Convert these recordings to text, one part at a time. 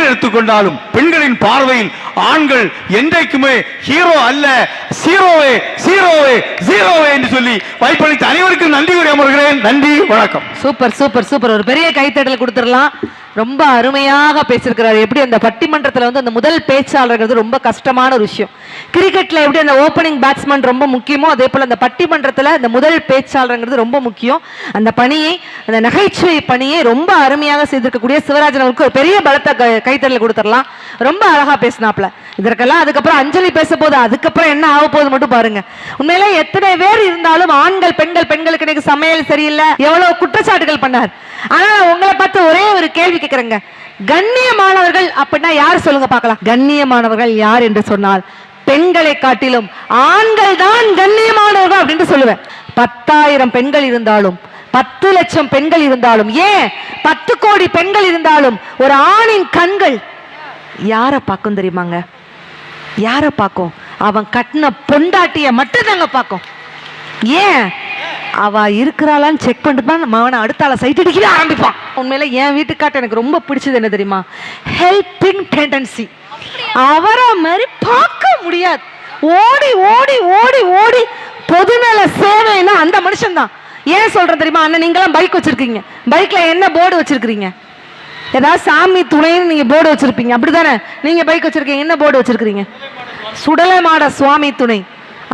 எதில் எடுத்துக்கொண்டாலும் பெண்களின் பார்வையில் ஆண்கள் என்றைக்குமே ஹீரோ அல்ல, ஜீரோவே ஜீரோவே ஜீரோவே என்று சொல்லி வாய்ப்பளித்த அனைவருக்கும் நன்றி கூறி அமர்கிறேன். நன்றி, வணக்கம். Super super super. ஒரு பெரிய கைத்தட்டல் கொடுத்துடலாம். ரொம்ப அருமையாக பேசியிருக்கிறார். எப்படி அந்த பட்டிமன்றத்தில் வந்து அந்த முதல் பேச்சாளர்கள் ரொம்ப கஷ்டமான ஒரு விஷயம். கிரிக்கெட்ல எப்படி அந்த ஓப்பனிங் பேட்ஸ்மேன் ரொம்ப முக்கியமோ அதே போல அந்த பட்டிமன்றத்தில் அந்த முதல் பேச்சாளர்கள் ரொம்ப முக்கியம். அந்த பணியை, அந்த நகைச்சுவை பணியை ரொம்ப அருமையாக செய்திருக்கக்கூடிய சிவராஜன் அவருக்கு ஒரு பெரிய பலத்த கைத்தட்டல் கொடுத்துடலாம். ரொம்ப அழகா பேசினாப்ல. இதற்கெல்லாம் அதுக்கப்புறம் அஞ்சலி பேச போது அதுக்கப்புறம் என்ன ஆக போகுது மட்டும் பாருங்க. உண்மையிலே எத்தனை பேர் இருந்தாலும் ஆண்கள் பெண்கள், பெண்களுக்கு இன்னைக்கு சமையல் சரியில்லை, எவ்வளவு குற்றச்சாட்டுகள் பண்ணார். ஆனா உங்களை பார்த்து ஒரே ஒரு கேள்வி கேட்கிறேங்க. கண்ணியமானவர்கள் அப்படின்னா யார் சொல்லுங்க பார்க்கலாம். கண்ணியமானவர்கள் யார் என்று சொன்னால் பெண்களை காட்டிலும் ஆண்கள் தான் கண்ணியமானவர்கள் அப்படின்னு சொல்லுவேன். 10,000 பெண்கள் இருந்தாலும் 10 லட்சம் பெண்கள் இருந்தாலும் ஏன் 10 கோடி பெண்கள் இருந்தாலும் ஒரு ஆணின் கண்கள் யாரை பார்க்கும் தெரியுமாங்க? யாரை பார்க்கும்? அவன் கட்டின பொண்டாட்டிய மட்டும் தாங்க பார்க்கும். ஏன்? அவ இருக்கிறாளான்னு செக் பண்ணிட்டு தான் அவனை அடுத்த ஆளை சைட் அடிக்கவே ஆரம்பிப்பான். உண்மையில என் வீட்டுக்காட்ட எனக்கு ரொம்ப பிடிச்சது என்ன தெரியுமா? Helping tendency. அவரை மாதிரி பார்க்க முடியாது. ஓடி ஓடி ஓடி ஓடி பொதுநல சேவைன்னா அந்த மனுஷன் தான். ஏன் சொல்றேன் தெரியுமா? அண்ணன் நீங்களாம் பைக் வச்சிருக்கீங்க, பைக்ல என்ன போர்டு வச்சிருக்கீங்க? ஏதாவது சாமி துணைன்னு நீங்க போர்டு வச்சிருப்பீங்க, அப்படிதானே? நீங்க பைக் வச்சிருக்கீங்க, என்ன போர்டு வச்சிருக்கீங்க? சுடலைமாட சுவாமி துணை.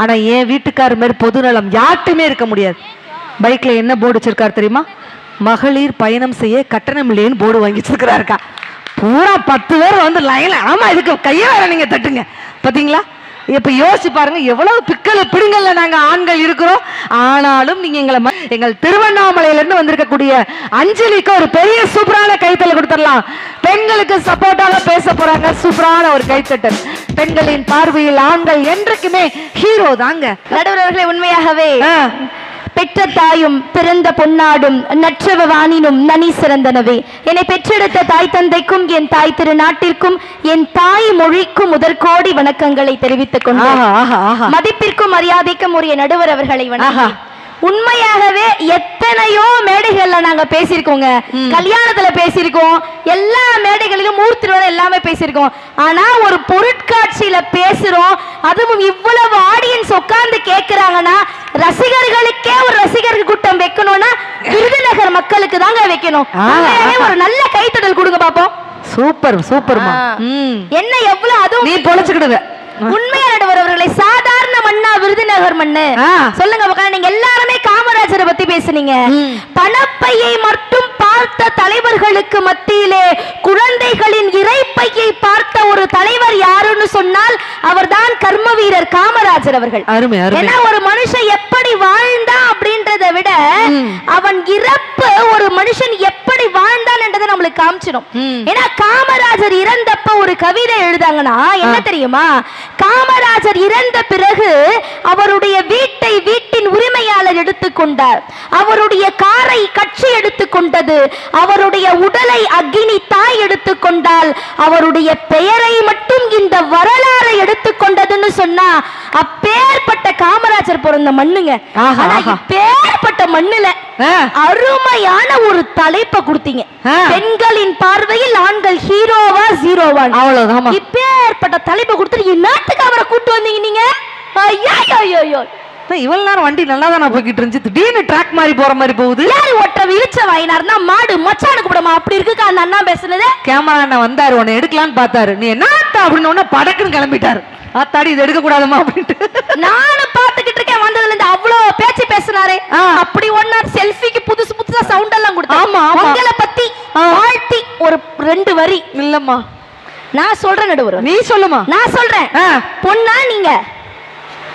ஆனா என் வீட்டுக்கார மாதிரி பொதுநலம் யார்ட்டுமே இருக்க முடியாது. பைக்ல என்ன போர்டு வச்சிருக்காரு தெரியுமா? மகளிர் பயணம் செய்ய கட்டணம் இல்லைன்னு போர்டு வாங்கி வச்சிருக்கிறாருக்கா. பூரா 10 பேர் வந்து லைன்ல, ஆமா இதுக்கு கையை வேற நீங்க தட்டுங்க. பாத்தீங்களா? இப்ப யோசிச்சு பாருங்க எவ்வளவு பிக்கல் பிடிங்கல்ல நாங்க ஆண்கள் இருக்கிறோம். ஆனாலும் நீங்க எங்கள் திருவண்ணாமலையில இருந்து வந்திருக்கக்கூடிய அஞ்சலிக்கு ஒரு பெரிய சூப்பரான கைத்தட்டல் கொடுத்துடலாம். பெண்களுக்கு சப்போர்ட்டாக பேச போறாங்க. சூப்பரான ஒரு கைத்தட்டல். பெண்களின் பார்வையில் ஆண்கள் என்றைக்குமே ஹீரோ தாங்க. நடுவர்களே, உண்மையாகவே பெற்ற தாயும் பிறந்த பொன்னாடும் நற்றவ வாணினும் நனி சிறந்தனவே. என்னை பெற்றெடுத்த தாய் தந்தைக்கும் என் தாய் திருநாட்டிற்கும் என் தாய் மொழிக்கும் முதற்கோடி வணக்கங்களை தெரிவித்துக் கொண்டேன். மதிப்பிற்கும் மரியாதைக்கும் உரிய நடுவர் அவர்களை வணக்கம். உண்மையாகவே எத்தனையோ மேடைகள்ல நாங்க பேசியிருக்கோங்க. கல்யாணத்துல பேசியிருக்கோம், எல்லா மேடைகளிலும் மூர்த்தியோட எல்லாமே பேசியிருக்கோம். ஆனா ஒரு பொருட்காட்சியில பேசுறோம், அதுவும் இவ்வளவு ஆடியன்ஸ் உட்கார்ந்து கேட்கிறாங்கன்னா ரசிகர்களுக்கே ஒரு ரசிகர்கள் கூட்டம் வைக்கணும்னா விருதுநகர் மக்களுக்கு தாங்க வைக்கணும். ஒரு நல்ல கைத்தட்டல் கொடுங்க பாப்போம். சூப்பர் சூப்பர்மா. என்ன எவ்வளவு அதுவும் நீ பொழைச்சுக்கிடுவ. உண்மையா நடுவர் அவர்களை சாதாரண மண்ணா விருதுநகர் மண்ணு சொல்லுங்க. நீங்க எல்லாருமே காமராஜரை பத்தி பேசுனீங்க. பணப்பையை மட்டும் பார்த்த தலைவர்களுக்கு மத்தியிலே குழந்தைகளின் இறைப்பையை பார்த்த ஒரு தலைவர் யாருன்னு சொன்னால் அவர்தான் கர்ம வீரர் காமராஜர் அவர்கள். ஏன்னா ஒரு மனுஷன் எப்படி வாழ்ந்தா அப்படின்றத விட அவன் இறப்பு ஒரு மனுஷன் எப்படி வாழ்ந்தான் என்றதை நம்மளுக்கு காமிச்சிடும். ஏன்னா காமராஜர் இறந்தப்ப ஒரு கவிதை எழுதாங்கன்னா என்ன தெரியுமா? காமராஜர் இறந்த பிறகு அவருடைய வீட்டை வீட்டின் உரிமையாளர் எடுத்துக்கொண்டார், அவருடைய காரை கட்சி எடுத்துக்கொண்டது, அவருடைய உடலை அக்னி தாய் எடுத்துக்கொண்டால், அவருடைய பெயரை மட்டும் இந்த வரலாறை எடுத்துக்கொண்டதுன்னு சொன்னா அப்பேற்பட்ட காமராஜர் பிறந்த மண்ணுங்க. அப்பேற்பட்ட மண்ணுல அருமையான ஒரு தலைப்பை கொடுத்தீங்க. பெண்களின் பார்வையில் ஆண்கள் ஹீரோவா ஜீரோவா? அவ்வளவுதான். இப்பேற்பட்ட தலைப்பை கொடுத்து நாட்டுக்கு அவரை கூட்டு வந்தீங்க நீங்க. இவ்வளவு நேரம் வண்டி நல்லா தானே போய்கிட்டு இருந்துச்சு, திடீர்னு ட்ராக் மாதிரி போற மாதிரி போகுது. யாரு ஒற்ற விரிச்ச வாயினார்னா மாடு மச்சானுக்கு கூடமா அப்படி இருக்கு அந்த அண்ணா பேசுனது. கேமரா அண்ணா வந்தாரு, உன்னை எடுக்கலான்னு பார்த்தாரு, நீ என்னட்டா அப்படின்னு படக்குன்னு கிளம்பிட்டாரு. ஆத்தாடி இது எடுக்க கூடாதுமா அப்படின்ட்டு நானும் பாத்துக்கிட்டு இருக்கேன். வந்ததுல இருந்து அவ்வளவு பேச்சு பேசுனாரு. அப்படி ஒன்னா செல்ஃபிக்கு புதுசு புதுசா சவுண்ட் எல்லாம் கொடுத்தாரு. ஆமா, உங்களை பத்தி வாழ்த்தி ஒரு 2 வரி. இல்லம்மா நான் சொல்றேன் நடுவர். நீ சொல்லுமா? நான் சொல்றேன். பொண்ணா நீங்க?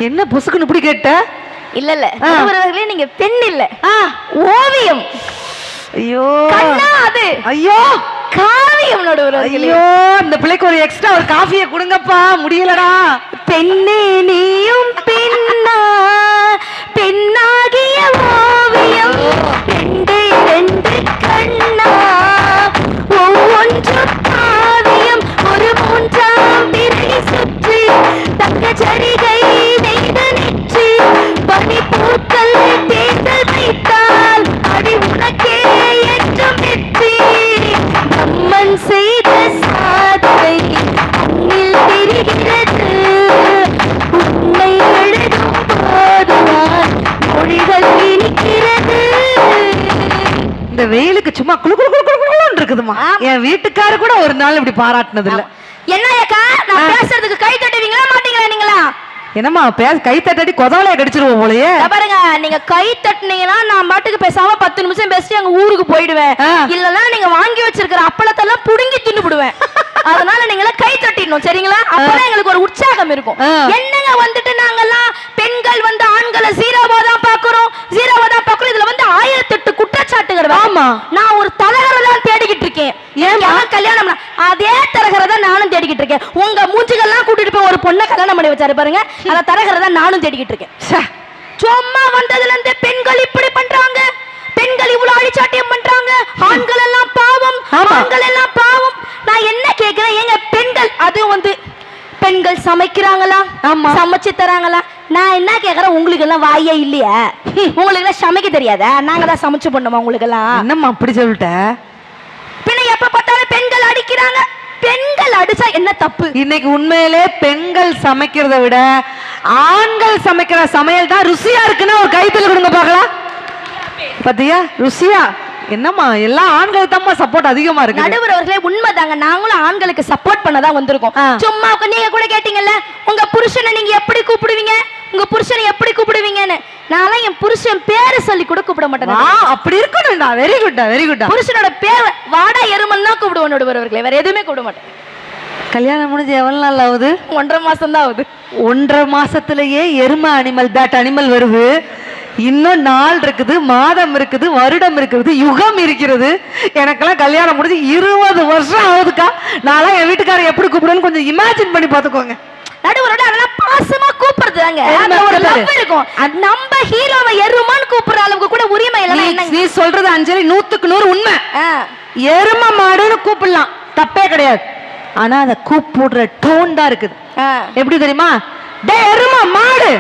என்ன புசுக்குன்னு இப்படி கேட்ட? இல்ல இல்ல நடுவர்களே, நீங்க பெண் இல்ல, ஓவியம். ஐயோ அது ஐயோ காவியம் நடுவர்களே. ஐயோ இந்த பிள்ளைக்கு ஒரு எக்ஸ்ட்ரா ஒரு காஃபியை கொடுங்கப்பா, முடியலடா. பெண்ணே நீயும் பெண்ணா, பெண்ணாகிய ஓவியம், 2 கண்ணா, ஒவ்வொன்று காவியம், ஒரு 3ஆம் திரை சுற்றி தக்க சரிகை நெய்து நிற்றி பனி பூக்கள் தேர்தல் வைத்தால் அடி உனக்கே என்றும் வெற்றி. நம்மன் செய்த சார் சொல்லணுமா? என் வீட்டுக்காரு கூட ஒரு நாள் இப்படி பாராட்டினது இல்ல. என்ன அக்கா நான் பேசுறதுக்கு கை தட்டுவீங்களா மாட்டீங்களா நீங்களா? என்னம்மா கை தட்டி கொதவலைய கடிச்சிருவோம் போலயே. பாருங்க நீங்க கை தட்டினீங்கன்னா நான் பாட்டுக்கு பேசாம 10 நிமிஷம் பேசிட்டு எங்க ஊருக்கு போயிடுவேன். இல்லன்னா நீங்க வாங்கி வச்சிருக்கிற அப்பளத்தெல்லாம் புடுங்கி தின்னுடுவேன். அதனால நீங்க கை தட்டிடணும் சரிங்களா? அப்பதான் எங்களுக்கு ஒரு உற்சாகம் இருக்கும். என்னங்க வந்துட்டு நாங்கெல்லாம் பெண்கள் வந்து ஆண்களை ஜீரோவா தான் பாக்குறோம் இதுல வந்து 1008 குற்றச்சாட்டுகள். ஆமா நான் ஒரு தரகரை தான் தேடிக்கிட்டு இருக்கேன். ஏன் கல்யாணம் அதே தரகரை தான் நானும் தேடிக்கிட்டு இருக்கேன். உங்க மூஞ்சிகள்லாம் கூட்டிட்டு போய் ஒரு பொண்ணை கல்யாணம் பண்ணி வச்சாரு பாருங்க, அந்த தரகரை தான் நானும் தேடிக்கிட்டு இருக்கேன். சும்மா வந்ததுல இருந்து பெண்கள் இப்படி பண்றாங்க, பெண்கள் இவ்வளவு அழிச்சாட்டியம் பண்றாங்க, ஆண்கள் எல்லாம் பாவம், ஆண்கள் எல்லாம் பாவம். நான் என்ன கேக்குறேன், எங்க பெண்கள் அது வந்து பெண்கள் சமைக்கிறாங்களா, சமைச்சு தராங்களா? நான் என்ன கேக்குறேன், உங்களுக்கு எல்லாம் வாயே இல்லையா? உங்களுக்கு எல்லாம் சமைக்க தெரியாதா? நாங்க தான் சமைச்சு பண்ணுமா உங்களுக்கு எல்லாம்? என்னம்மா அப்படி சொல்லிட்ட? பின்ன எப்ப பார்த்தாலும் பெண்கள் அடிக்கிறாங்க. பெண்கள் அடிச்சா என்ன தப்பு? இன்னைக்கு உண்மையிலே பெண்கள் சமைக்கிறத விட ஆண்கள் சமைக்கிற சமையல் தான் ருசியா இருக்குன்னா ஒரு கைத்தல் கொடுங்க பார்க்கலாம். பாத்தியா ருசியா? என்னம்மா எல்லா ஆண்களுக்கு தான் சப்போர்ட் அதிகமா இருக்கு. நடுவர் அவர்களே உண்மைதாங்க, நாங்களும் ஆண்களுக்கு சப்போர்ட் பண்ணதான் வந்திருக்கோம். சும்மா நீங்க கூட கேட்டீங்கல்ல உங்க புருஷனை நீங்க எப்படி கூப்பிடுவீங்க, உங்க புருஷனை எப்படி கூப்பிடுவீங்கன்னு. நான் என் புருஷன் பேரை சொல்லி கூட கூப்பிட மாட்டேன். அப்படி இருக்கணும்டா. வெரி குட்டா வெரி குட்டா. புருஷனோட பேர் வாடா எருமன் தான் கூப்பிடுவோம் நடுவர் அவர்களே, வேற எதுவுமே கூப்பிட மாட்டேன். கல்யாணம் முடிஞ்சு எவ்வளவு நாள் ஆகுது? 1.5 மாசம் தான் ஆகுது. 1.5 மாசத்திலேயே எருமை அனிமல் தட் அனிமல் வருது. இன்னும் நாள் இருக்குது, மாதம் இருக்குது, வருடம் இருக்குது, யுகம் இருக்கிறது. எனக்கெல்லாம் கல்யாணம் முடிஞ்சு 20 வருஷம் ஆகுதுக்கா. நான்லாம் என் வீட்டுக்காரர் எப்படி கூப்பிடுன்னு கொஞ்சம் இமேஜின் பண்ணி பாத்துக்கோங்க. நடுவரோட அதெல்லாம் பாசமா கூப்பிடுறதுதாங்க ஒரு லவ் இருக்கும். நம்ம ஹீரோவை எருமான்னு கூப்பிடுற அளவுக்கு கூட உரிமை இல்ல. நீ சொல்றது அஞ்சலி 100க்கு 100 உண்மை. எருமை மாடுன்னு கூப்பிடலாம், தப்பே கிடையாது. ஆனா அத கூப்பிடுற டோன் தான் இருக்குது. எப்படி தெரியுமா? டே எருமை மாடு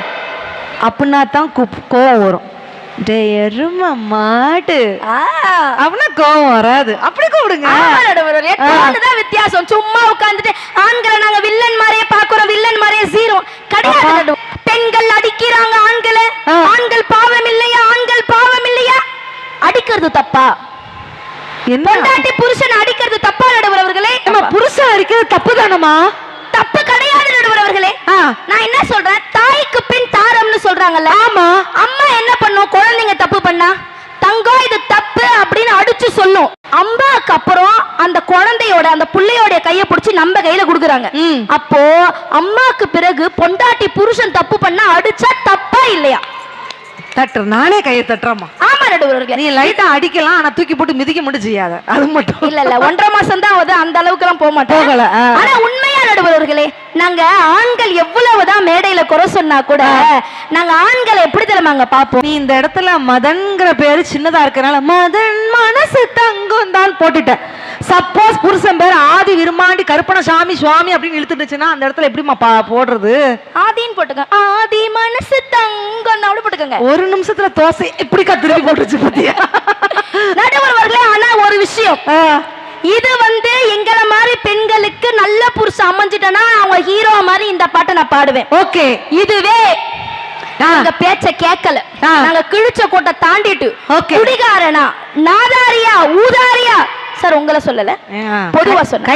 அப்படின்னா தான் கோவம் வரும். டே எருமை மாடு அப்படின்னா கோவம் வராது. அப்படி கூப்பிடுங்க. வித்தியாசம். சும்மா உட்கார்ந்துட்டு ஆண்களை நாங்க வில்லன் மாதிரியே பாக்குறோம், வில்லன் மாதிரியே ஜீரோ கிடையாது. பெண்கள் அடிக்கிறாங்க ஆண்களை, ஆண்கள் பாவம் இல்லையா, ஆண்கள் பாவம் இல்லையா? அடிக்கிறது தப்பா? பொண்டாட்டி புருஷன் அடிக்கிறது தப்பா நடுவர் அவர்களே? புருஷன் அடிக்கிறது தப்பு தானமா? தப்பு கிடையாது நடுவர் அவர்களே. நான் என்ன சொல்றேன், தாய்க்கு பின் தாரம்னு சொல்றாங்கல்ல. ஆமா. அம்மா என்ன பண்ணும், குழந்தைங்க தப்பு பண்ணா தங்கம் இது தப்பு அப்படின்னு அடிச்சு சொல்லும். அம்மாக்கு அப்புறம் அந்த குழந்தையோட அந்த புள்ளையோட கைய பிடிச்சி நம்ம கையில குடுக்குறாங்க. அப்போ அம்மாக்கு பிறகு பொண்டாட்டி புருஷன் தப்பு பண்ணா அடிச்சா தப்பா இல்லையா? தட்டுற நானே கையை தட்டுறமா. ஆமா நடுவர்களே, நீ லைட்டா அடிக்கலாம், ஆனா தூக்கி போட்டு மிதிக்க மட்டும் செய்யாத. அது மட்டும் இல்ல 1.5 மாசம் தான் ஆகுது, அந்த அளவுக்கு எல்லாம் போக மாட்டோம். ஆனா உண்மையா நடுவர்களே, நாங்க ஆண்கள் எவ்வளவுதான் மேடையில குறை சொன்னா கூட நாங்க ஆண்களை எப்படி தெரியுமாங்க பாப்போம். நீ இந்த இடத்துல மதன்கிற பேரு சின்னதா இருக்கனால மதன் மனசு தங்கம் தான் போட்டுட்ட. சப்போஸ் புருஷன் பேர் ஆதி விரும்மாண்டி கருப்பணசாமி சுவாமி அப்படின்னு இழுத்துட்டுச்சுன்னா அந்த இடத்துல எப்படிமா போடுறது? ஆதின்னு போட்டுக்க, ஆதி மனசு தங்கம் அப்படி போட்டுக்கங்க. ஒரு நிமிஷத்துல தோசை எப்படி திருப்பி போட்டுச்சு பத்தியா நடுவர்களே. ஆனா ஒரு விஷயம், இது வந்து எங்கள மாதிரி பெண்களுக்கு நல்ல புருஷன் அமைஞ்சிட்டனா அவங்க ஹீரோ மாதிரி இந்த பாட்டை நான் பாடுவேன். ஓகே. இதுவே நாங்க பேச்ச கேட்கல, நாங்க கிழிச்ச கோட்டை தாண்டிட்டு குடிகாரனா நாதாரியா ஊதாரியா சார் உங்களை சொல்லல, பொதுவா சொன்ன.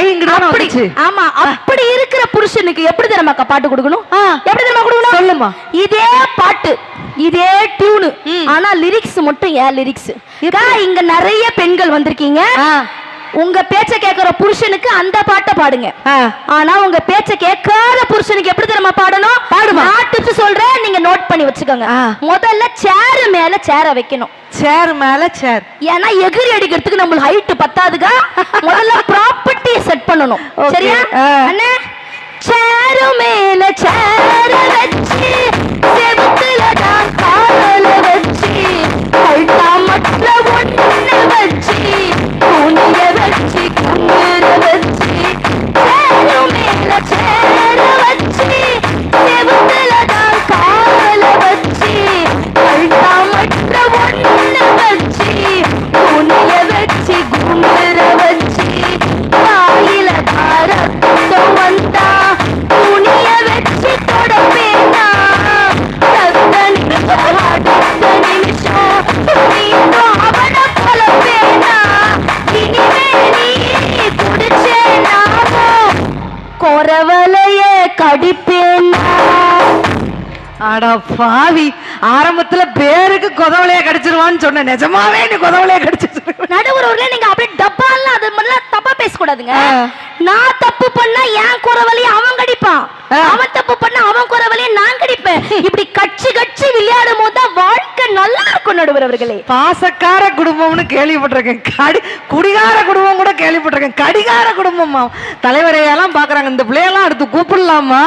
ஆமா, அப்படி இருக்கிற புருஷனுக்கு எப்படி தெரியுமா பாட்டு கொடுக்கணும்? எப்படி தெரியுமா கொடுக்கணும் சொல்லுமா? இதே பாட்டு இதே டியூனு, ஆனா லிரிக்ஸ் மட்டும் ஏன் லிரிக்ஸ். இங்க நிறைய பெண்கள் வந்திருக்கீங்க, உங்க பேச்ச கேட்கிற புருஷனுக்கு அந்த பாட்டை பாடுங்க. ஆனா உங்க பேச்ச கேட்காத புருஷனுக்கு எப்படி தெரியுமா பாடணும்? பாடுமா நாட்டுக்கு சொல்றேன், நீங்க நோட் பண்ணி வச்சுக்கோங்க. முதல்ல சேர் மேல சேர வைக்கணும். சேர் மேல சேர், ஏன்னா எகிரி அடிக்கிறதுக்கு நம்மளுக்கு ஹைட் பத்தாதுங்க. முதல்ல ப்ராப்பர்ட்டி செட் பண்ணணும். சரியா அண்ணே? சேரு மேல சேர வச்சு செவுத்துல தான் கால வச்சு கல்டா மற்ற ஒண்ணு வச்சு துணிய வச்சு குங்குற வச்சு சேரு மேல சேர வச்சு செவுத்துல தான் கால வச்சு கல்டா மற்ற ஒண்ணு வச்சு துணிய வச்சு குங்குற வச்சு வாயில தாரத்தம் வந்தா துணிய வச்சு தொடப்பேனா கடிப்பேன். அட பாவி, ஆரம்பத்துல பேருக்கு கொதவளையா கடிச்சிருவான்னு சொன்ன, நிஜமாவே நீ கொதவளையா கடிச்சிரு. நடுவர் அவர்களே, நீங்க அப்படியே டப்பாலாம் அது மாதிரிலாம் தப்பா பேசக்கூடாதுங்க. நான் தப்பு பண்ணா என் குறவலையை அவன் கடிப்பான், அவன் தப்பு பண்ணா அவன் குறவலையை நான் கடிப்பேன். இப்படி கட்சி கட்சி விளையாடும் போது தான் வாழ்க்கை நல்லா இருக்கும். நடுவர் அவர்களே, பாசக்கார குடும்பம்னு கேள்விப்பட்டிருக்கேன், குடிகார குடும்பம் கூட கேள்விப்பட்டிருக்கேன், கடிகார குடும்பமா தலைவரையெல்லாம் பாக்குறாங்க. இந்த பிள்ளையெல்லாம் அடுத்து கூப்பிடலாமா,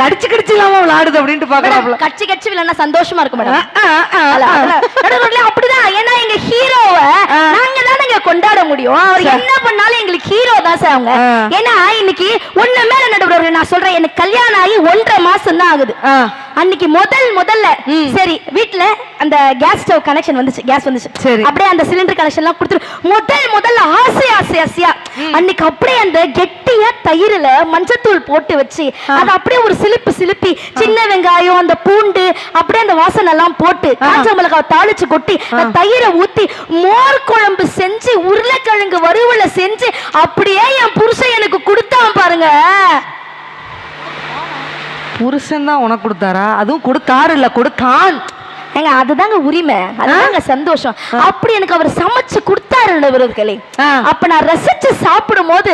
கடிச்சு கடிச்சு இல்லாம விளையாடுது அப்படின்ட்டு பாக்குறாங்க. கட்சி கட்சி விளையாட சந்தோஷமா இருக்கும் மேடம். அப்படிதான், ஏன்னா எங்க ஹீரோவை நாங்க தான் கொண்டாட முடியும். அவர் என்ன பண்ணாலும் எங்களுக்கு ஹீரோ தான் சார் அவங்க. ஏன்னா இன்னைக்கு ஒண்ணு மேல நடுவர் நான் சொல்றேன், எனக்கு கல்யாணம் ஆகி 1.5 மாசம் தான் ஆகுது. அன்னைக்கு முதல்ல சரி வீட்டுல அந்த கேஸ் ஸ்டவ் கனெக்ஷன் வந்துச்சு, கேஸ் வந்துச்சு, அப்படியே அந்த சிலிண்டர் கனெக்ஷன் எல்லாம் கொடுத்துட்டு முதல்ல ஆசையா அன்னைக்கு அப்படியே அந்த கெட்டியா தயிரில மஞ்சத்தூள் போட்டு வச்சு அது அப்படியே ஒரு சிலுப்பி சின்ன வெங்காயம் அந்த பூண்டு அப்படியே அந்த வாசனை எல்லாம் போட்டு காஞ்ச மிளகாய் தாளிச்சு கொட்டி தயிரை ஊத்தி மோர் குழம்பு செஞ்சு உருளைக்கிழங்கு வறுவல செஞ்சு அப்படியே என் புருஷன் எனக்கு கொடுத்தான் பாருங்க. புருஷன் தான் உனக்கு கொடுத்தாரா? அதுவும் கொடுத்தாரு இல்ல, கொடுத்தான். ஏங்க அதுதாங்க உரிமை, அதுதாங்க சந்தோஷம். அப்படி எனக்கு அவர் சமைச்சு கொடுத்தாரு நடுவர்களே. அப்ப நான் ரசிச்சு சாப்பிடும் போது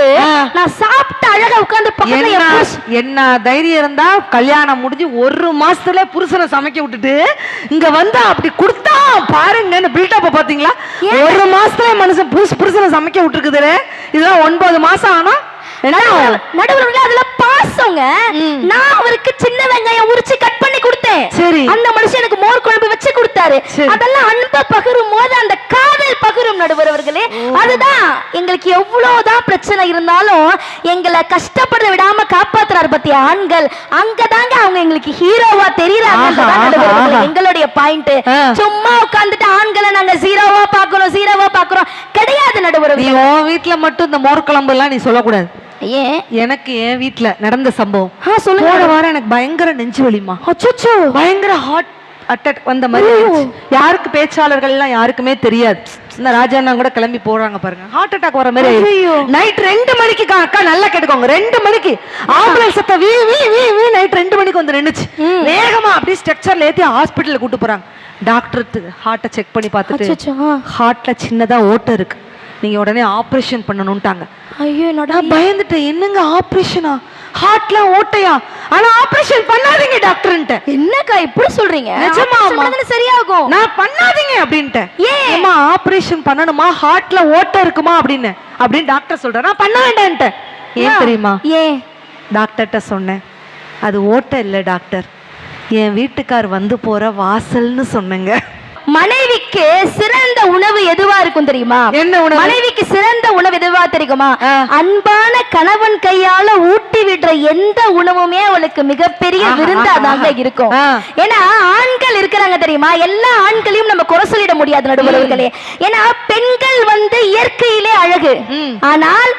நான் சாப்பிட்டு அழகா உட்கார்ந்து பக்கத்துல என்ன தைரியம் இருந்தா கல்யாணம் முடிஞ்சு 1 மாசத்துல புருஷனை சமைக்க விட்டுட்டு இங்க வந்து அப்படி கொடுத்தா பாருங்க பில்டப்ப பாத்தீங்களா? 1 மாசத்துல மனுஷன் புருஷனை சமைக்க விட்டுருக்குது. இதெல்லாம் 9 மாசம் ஆனா நடுவர்களே அதுல பாசங்க. நான் அவருக்கு சின்ன வெங்காயம் உரிச்சு கட் பண்ணி கொடுத்தேன், சரி அந்த மனுஷன் எனக்கு மோர் குழம்பு வச்சு கொடுத்தாரு. அதெல்லாம் அன்பை பகிரும் போது அந்த காதல் பகிரும் நடுவர் அவர்களே. அதுதான் எங்களுக்கு எவ்வளவுதான் பிரச்சனை இருந்தாலும் எங்களை கஷ்டப்பட விடாம காப்பாத்துறாரு பத்தி ஆண்கள். அங்கதாங்க அவங்க எங்களுக்கு ஹீரோவா தெரியறாங்க. எங்களுடைய பாயிண்ட் சும்மா உட்கார்ந்துட்டு ஆண்களை நாங்க ஜீரோவா பாக்குறோம் கிடையாது நடுவர். வீட்டுல மட்டும் இந்த மோர் குழம்பு எல்லாம் நீ சொல்லக்கூடாது. ஏன்? எனக்கு என் வீட்டுல நடந்த சம்பவம் சொல்லுங்க. போன வாரம் எனக்கு பயங்கர நெஞ்சு வலிமா, பயங்கர ஹார்ட் அட்டாக் வந்த மாதிரி. யாருக்கு பேச்சாளர்கள் எல்லாம் யாருக்குமே தெரியாது. இந்த ராஜாண்ணா கூட கிளம்பி போறாங்க பாருங்க, ஹார்ட் அட்டாக் வர மாதிரி. நைட் 2 மணிக்கு அக்கா நல்லா கேட்டுக்கோங்க, 2 மணிக்கு ஆம்புலன்ஸ் சத்தம் நைட் 2 மணிக்கு வந்து நின்னுச்சு. வேகமா அப்படியே ஸ்ட்ரக்சர்ல ஏத்தி ஹாஸ்பிட்டல் கூட்டு போறாங்க. டாக்டர் ஹார்ட்டை செக் பண்ணி பார்த்துட்டு ஹார்ட்ல சின்னதா ஓட்டை இருக்கு, நீங்க உடனே ஆபரேஷன் பண்ணணும்ட்டாங்க. ஐயோ நான் பயந்துட்டேன், என்னங்க ஆபரேஷனா, ஹார்ட்ல ஓட்டையா, ஆனா ஆபரேஷன் பண்ணாதீங்க டாக்டர்ன்ட்ட. என்னக்கா இப்படி சொல்றீங்க? நிஜமாமா சரியாகும், நான் பண்ணாதீங்க அப்படின்ட்டேன். ஏமா ஆபரேஷன் பண்ணணுமா, ஹார்ட்ல ஓட்டை இருக்குமா அப்படின்னு டாக்டர் சொல்றாரு. நான் பண்ண வேண்டான்ட்டேன். ஏன் தெரியுமா? ஏன்? டாக்டர்கிட்ட சொன்னேன், அது ஓட்டை இல்லை டாக்டர், என் வீட்டுக்கார் வந்து போற வாசல்னு சொன்னேங்க. மனைவிக்கு சிறந்த உணவு எதுவா இருக்கும் தெரியுமா? என்ன உணவு? மனைவிக்கு சிறந்த உணவு எதுவா தெரியுமா? அன்பான கணவன் கையால ஊட்டி விடுற எந்த உணவுமே அவளுக்கு மிகப்பெரிய விருந்தாதாங்க இருக்கும். ஏன்னா ஆண்கள் இருக்கிறாங்க தெரியுமா, எல்லா ஆண்களையும் நம்ம குறை சொல்லிட முடியாது நடுவர்களே. ஏன்னா பெண்கள் இயற்கையிலே அழகு, ஆனால்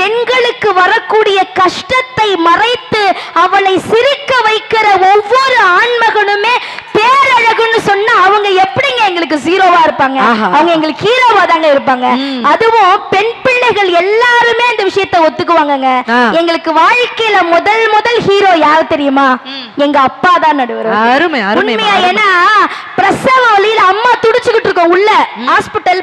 பெண்களுக்கு வரக்கூடிய கஷ்டத்தை மறைத்து அவளை சிரிக்க வைக்கிற ஒவ்வொரு ஆண்மகனுமே பேரழகுன்னு சொன்னா அவங்க எப்படிங்க எங்களுக்கு ஜீரோவா இருப்பாங்க? அவங்க எங்களுக்கு ஹீரோவா தாங்க இருப்பாங்க. அதுவும் பெண் பிள்ளைகள் எல்லாருமே இந்த விஷயத்தை ஒத்துக்குவாங்க. எங்களுக்கு வாழ்க்கையில முதல் ஹீரோ யார் தெரியுமா? எங்க அப்பா தான் நடுவர். உண்மையா? ஏன்னா பிரசவ வழியில அம்மா துடிச்சுக்கிட்டு இருக்கோம், உள்ள ஹாஸ்பிட்டல்